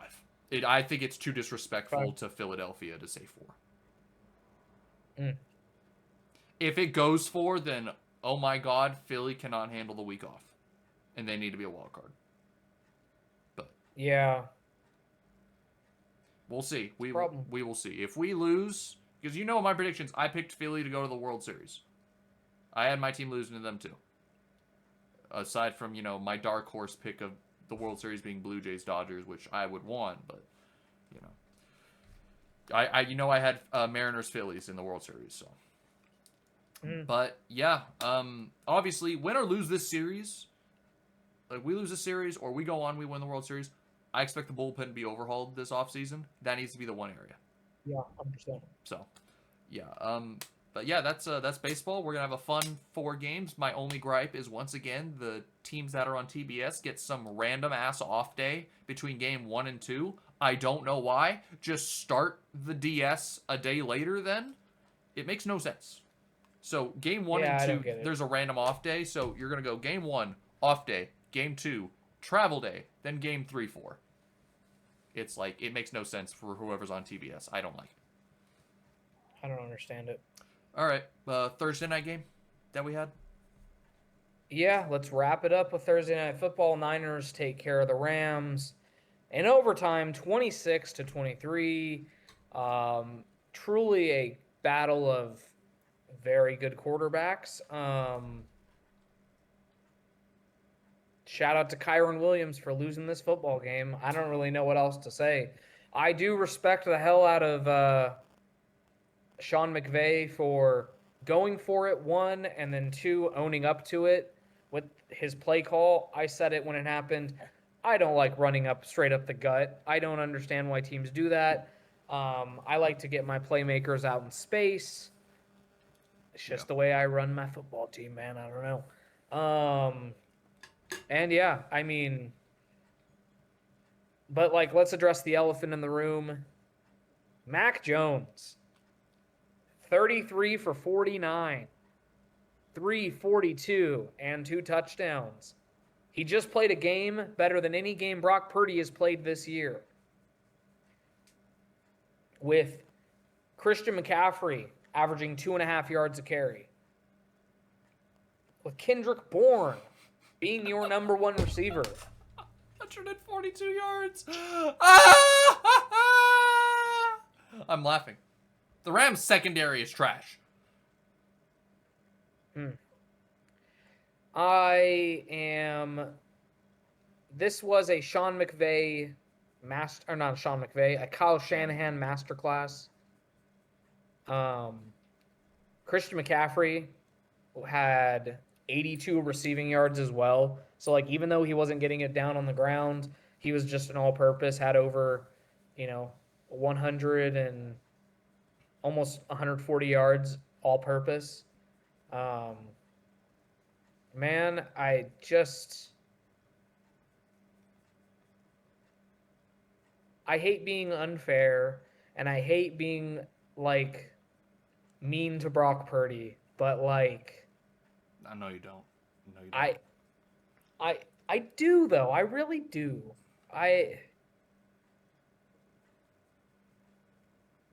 I think it's too disrespectful to Philadelphia to say 4. If it goes 4, then, oh my God, Philly cannot handle the week off. And they need to be a wild card. But yeah. We'll see. We will see. If we lose, because my predictions, I picked Philly to go to the World Series. I had my team losing to them too. Aside from, my dark horse pick of the World Series being Blue Jays Dodgers, which I would want, but I had Mariners Phillies in the World Series, so. But yeah, obviously, win or lose this series, like we lose this series or we go on, we win the World Series, I expect the bullpen to be overhauled this offseason. That needs to be the one area. Yeah, 100%. So, yeah. But yeah, that's baseball. We're gonna have a fun 4 games. My only gripe is, once again, the teams that are on TBS get some random ass off day between game 1 and 2. I don't know why. Just start the DS a day later then. It makes no sense. So game 1 and 2, there's a random off day. So you're gonna go game 1, off day, game 2, travel day, then game 3, 4. It's like, it makes no sense for whoever's on TBS. I don't like it. I don't understand it. All right. Thursday night game that we had. Yeah, let's wrap it up with Thursday Night Football. Niners take care of the Rams in overtime, 26-23. Truly a battle of very good quarterbacks. Shout out to Kyron Williams for losing this football game. I don't really know what else to say. I do respect the hell out of Sean McVay for going for it, one, and then two, owning up to it with his play call. I said it when it happened. I don't like running up straight up the gut. I don't understand why teams do that. I like to get my playmakers out in space. It's just the way I run my football team, man. I don't know. And yeah, I mean, but like, let's address the elephant in the room. Mac Jones, 33 for 49, 342, and 2 touchdowns. He just played a game better than any game Brock Purdy has played this year. With Christian McCaffrey averaging 2.5 yards a carry. With Kendrick Bourne being your number one receiver. 142 yards. I'm laughing. The Rams' secondary is trash. This was a Sean McVay a Kyle Shanahan masterclass. Christian McCaffrey had 82 receiving yards as well. So, like, even though he wasn't getting it down on the ground, he was just an all-purpose, had over, 100 and almost 140 yards all-purpose. Man, I hate being unfair, and I hate being, like, mean to Brock Purdy, but, like... I know you don't. No, you don't. I do, though. I really do.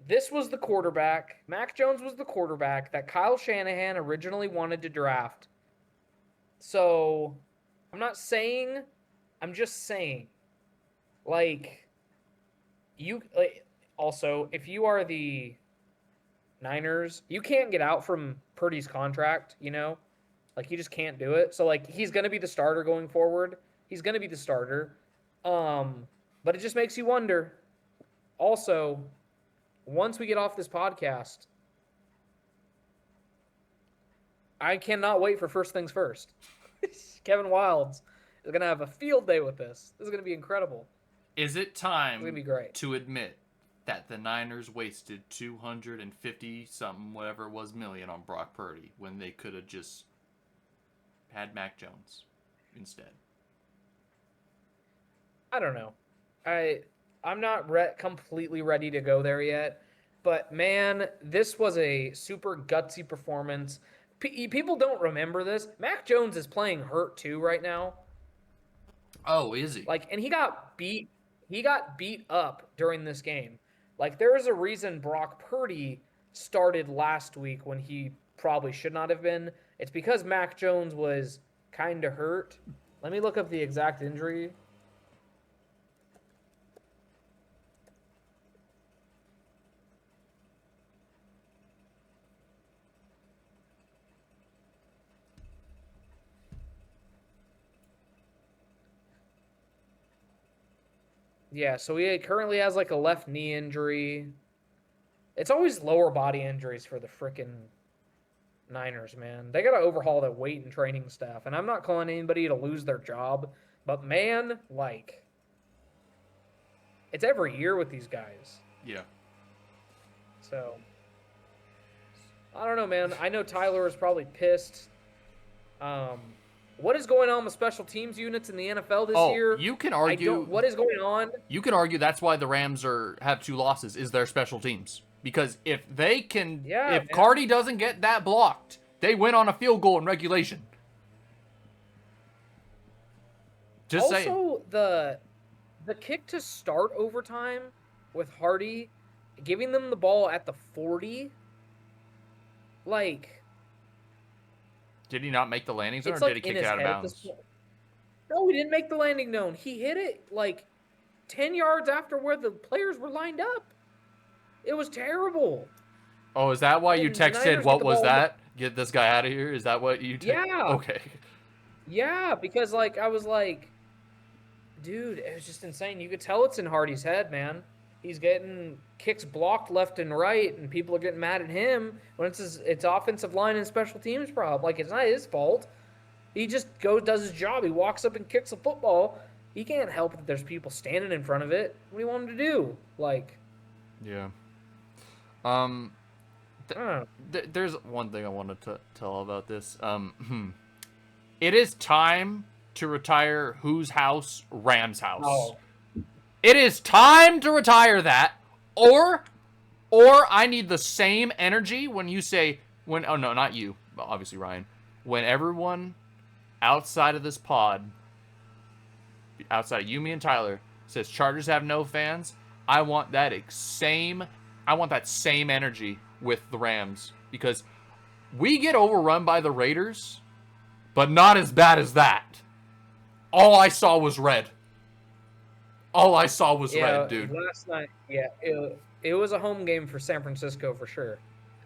This was the quarterback. Mac Jones was the quarterback that Kyle Shanahan originally wanted to draft. So, I'm just saying, also, if you are the Niners, you can't get out from Purdy's contract, Like, he just can't do it. So, like, he's going to be the starter going forward. He's going to be the starter. But it just makes you wonder. Also, once we get off this podcast, I cannot wait for First Things First. Kevin Wilds is going to have a field day with this. This is going to be incredible. Is it time it's gonna be great. To admit that the Niners wasted 250-something, whatever it was, million on Brock Purdy when they could have just had Mac Jones instead? I don't know. I'm not completely ready to go there yet. But, man, this was a super gutsy performance. People don't remember this. Mac Jones is playing hurt, too, right now. Oh, is he? Like, and he got beat up during this game. Like, there is a reason Brock Purdy started last week when he probably should not have been. It's because Mac Jones was kind of hurt. Let me look up the exact injury. Yeah, so he currently has like a left knee injury. It's always lower body injuries for the frickin' Niners, man. They got to overhaul their weight and training staff. And I'm not calling anybody to lose their job, but man, like, it's every year with these guys. Yeah. So, I don't know, man. I know Tyler is probably pissed. What is going on with special teams units in the NFL this year? You can argue. What is going on? You can argue that's why the Rams have 2 losses, is their special teams. Because if they can, if Cardi doesn't get that blocked, they win on a field goal in regulation. Just saying. Also, the kick to start overtime with Hardy, giving them the ball at the 40. like, did he not make the landing zone, or it's did like he in kick it his out of head at this bounds? point. No, he didn't make the landing zone. He hit it like 10 yards after where the players were lined up. It was terrible. Oh, is that why you And the texted, Niners get what the was ball. that? Get this guy out of here? Is that what you Yeah. Okay. Yeah, because like I was like, dude, it was just insane. You could tell it's in Hardy's head, man. He's getting kicks blocked left and right, and people are getting mad at him when it's offensive line and special teams problem. Like, it's not his fault. He just does his job. He walks up and kicks a football. He can't help that there's people standing in front of it. What do you want him to do? Like, yeah. There's one thing I wanted to tell about this. It is time to retire Whose House? Rams House. Oh. It is time to retire that, or I need the same energy when you say, oh no, not you, obviously Ryan, when everyone outside of this pod, outside of you, me, and Tyler, says Chargers have no fans. I want that same energy with the Rams, because we get overrun by the Raiders, but not as bad as that. All I saw was red. All I saw was red, dude. Last night, it was a home game for San Francisco for sure.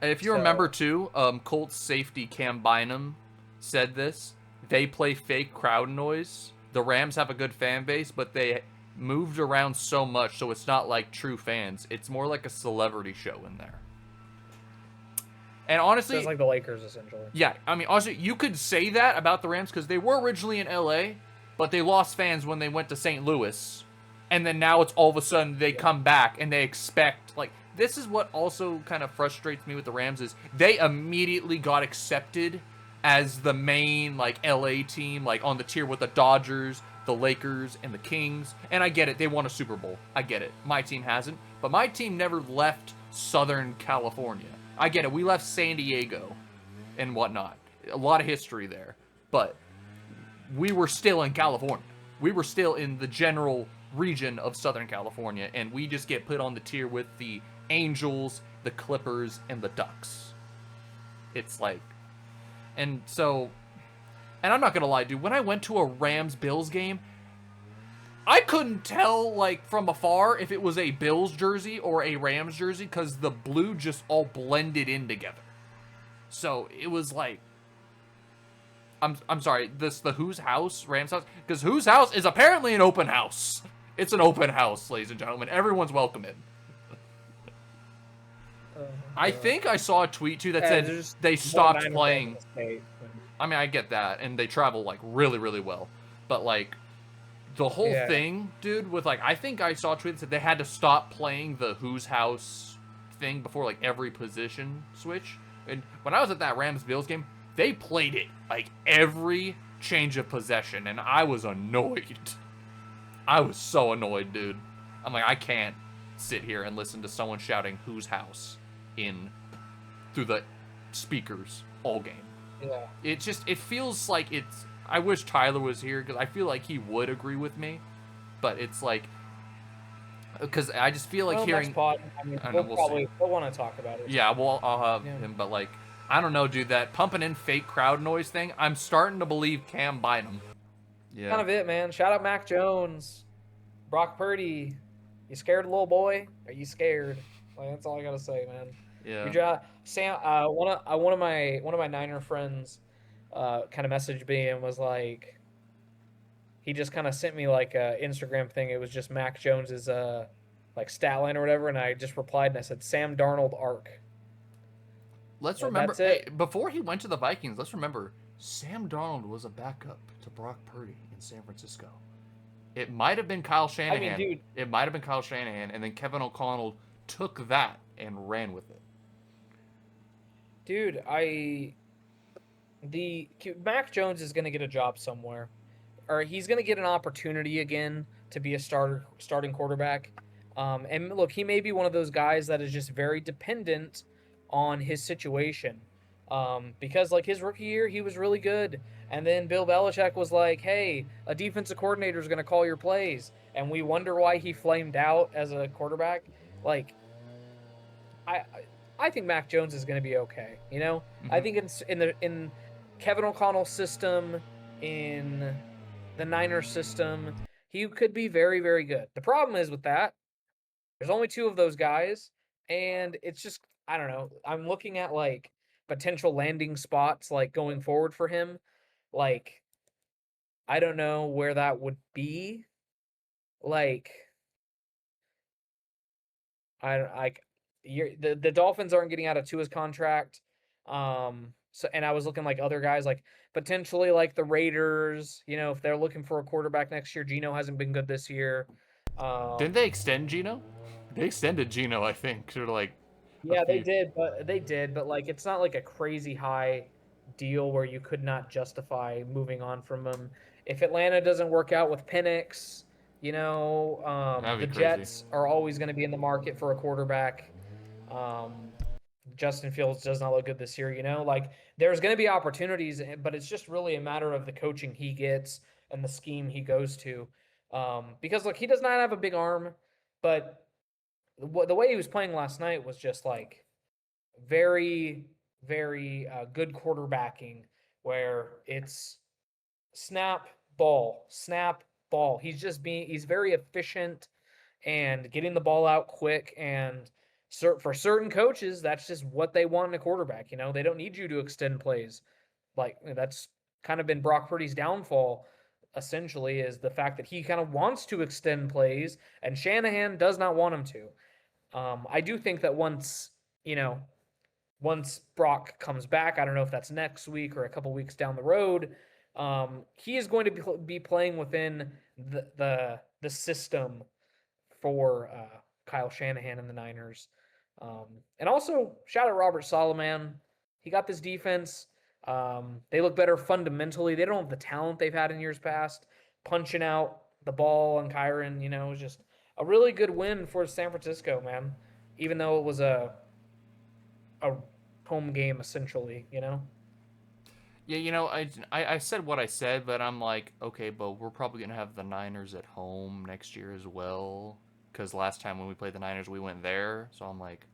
And if you remember too, Colts safety Cam Bynum said this. They play fake crowd noise. The Rams have a good fan base, but they moved around so much, so it's not like true fans. It's more like a celebrity show in there. And honestly, it's like the Lakers essentially. Yeah, I mean, honestly, you could say that about the Rams because they were originally in LA, but they lost fans when they went to St. Louis. And then now it's all of a sudden they come back and they expect, like, this is what also kind of frustrates me with the Rams is they immediately got accepted as the main, like, LA team, like, on the tier with the Dodgers, the Lakers, and the Kings. And I get it. They won a Super Bowl. I get it. My team hasn't. But my team never left Southern California. I get it. We left San Diego and whatnot. A lot of history there. But we were still in California. We were still in the general region of Southern California, and we just get put on the tier with the Angels, the Clippers, and the Ducks. It's like, and I'm not gonna lie, dude, when I went to a Rams-Bills game, I couldn't tell, like, from afar if it was a Bills jersey or a Rams jersey, because the blue just all blended in together. So it was like, I'm sorry, the Whose House? Rams House? Because Whose House is apparently an open house. It's an open house, ladies and gentlemen. Everyone's welcome in. I think I saw a tweet, too, that said they stopped playing. I mean, I get that, and they travel, like, really, really well. But, like, the whole thing, dude, with, like, I think I saw a tweet that said they had to stop playing the Whose House thing before, like, every position switch. And when I was at that Rams-Bills game, they played it, like, every change of possession, and I was annoyed. I was so annoyed, dude. I'm like, I can't sit here and listen to someone shouting Whose House through the speakers all game. Yeah. It feels like I wish Tyler was here, because I feel like he would agree with me, but it's like, because I just feel like hearing... Pod, I mean, we'll want to talk about it. Yeah, well, I'll have him, but like, I don't know, dude, that pumping in fake crowd noise thing, I'm starting to believe Cam Bynum. Yeah. Kind of it, man. Shout out Mac Jones, Brock Purdy. You scared, little boy? Are you scared? Like, that's all I gotta say, man. Yeah. Sam, one of my Niner friends, kind of messaged me and was like, he just kind of sent me like a Instagram thing. It was just Mac Jones's like stat line or whatever, and I just replied and I said Sam Darnold arc. Let's remember, before he went to the Vikings, let's remember Sam Darnold was a backup to Brock Purdy in San Francisco. It might have been Kyle Shanahan. I mean, dude, it might have been Kyle Shanahan, and then Kevin O'Connell took that and ran with it. Dude, Mac Jones is going to get a job somewhere, or he's going to get an opportunity again to be a starting quarterback. And look, he may be one of those guys that is just very dependent on his situation. Because like his rookie year, he was really good. And then Bill Belichick was like, hey, a defensive coordinator is going to call your plays. And we wonder why he flamed out as a quarterback. Like, I think Mac Jones is going to be okay. You know, I think in Kevin O'Connell's system, in the Niners system, he could be very, very good. The problem is with that, there's only two of those guys, and it's just I don't know. I'm looking at like potential landing spots like going forward for him. Like I don't know where that would be. Like the Dolphins aren't getting out of Tua's contract. So and I was looking like other guys like potentially like the Raiders, you know, if they're looking for a quarterback next year. Geno hasn't been good this year. Didn't they extend Geno? They extended Geno, I think, to like a Yeah, few. they did, but like it's not like a crazy high deal where you could not justify moving on from him. If Atlanta doesn't work out with Penix, you know, That'd be the crazy. Jets are always going to be in the market for a quarterback. Um, Justin Fields does not look good this year, you know? Like there's going to be opportunities, but it's just really a matter of the coaching he gets and the scheme he goes to. Because look, he does not have a big arm, but the way he was playing last night was just like very, very good quarterbacking where it's snap, ball, snap, ball. He's very efficient and getting the ball out quick. And for certain coaches, that's just what they want in a quarterback. You know, they don't need you to extend plays. Like that's kind of been Brock Purdy's downfall. Essentially, is the fact that he kind of wants to extend plays, and Shanahan does not want him to. I do think that you know, once Brock comes back, I don't know if that's next week or a couple weeks down the road, he is going to be playing within the system for Kyle Shanahan and the Niners. And also, shout out Robert Salaman. He got this defense. They look better fundamentally. They don't have the talent they've had in years past. Punching out the ball and Kyron, you know, was just a really good win for San Francisco, man. Even though it was a home game essentially, you know. Yeah, you know, I said what I said, but I'm like, okay, but we're probably gonna have the Niners at home next year as well, because last time when we played the Niners, we went there. So I'm like,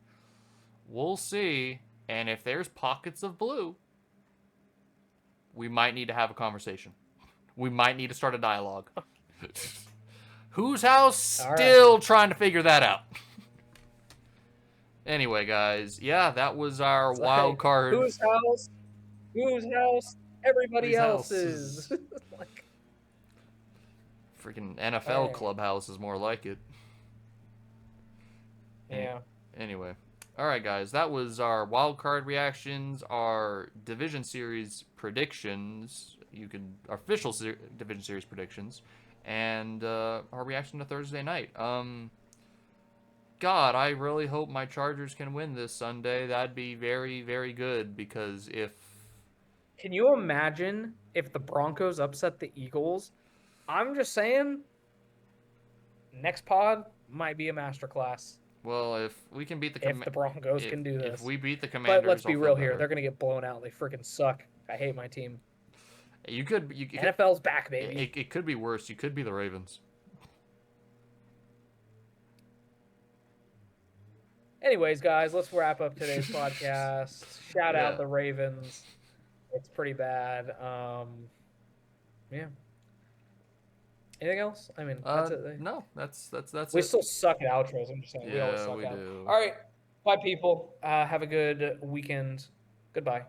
we'll see. And if there's pockets of blue, we might need to have a conversation. We might need to start a dialogue. Whose house? Still trying to figure that out. Anyway, guys, yeah, that was our wild card. Whose house? Whose house? Everybody else's. Like, freaking NFL clubhouse is more like it. Yeah. Anyway. Alright, guys, that was our wild card reactions, our division series predictions, our official division series predictions, and our reaction to Thursday night. God, I really hope my Chargers can win this Sunday. That'd be very, very good, because if... Can you imagine if the Broncos upset the Eagles? I'm just saying, next pod might be a masterclass. Well, if we can beat if the Broncos can do this. If we beat the Commanders, but let's be real here. They're going to get blown out. They freaking suck. I hate my team. NFL's back, baby. It could be worse. You could be the Ravens. Anyways, guys, let's wrap up today's podcast. Shout out the Ravens. It's pretty bad. Yeah. Anything else? I mean, that's it. No, that's we it. Still suck at outros. I'm just saying. Yeah, we always suck we out. do. All right. Bye, people. Have a good weekend. Goodbye.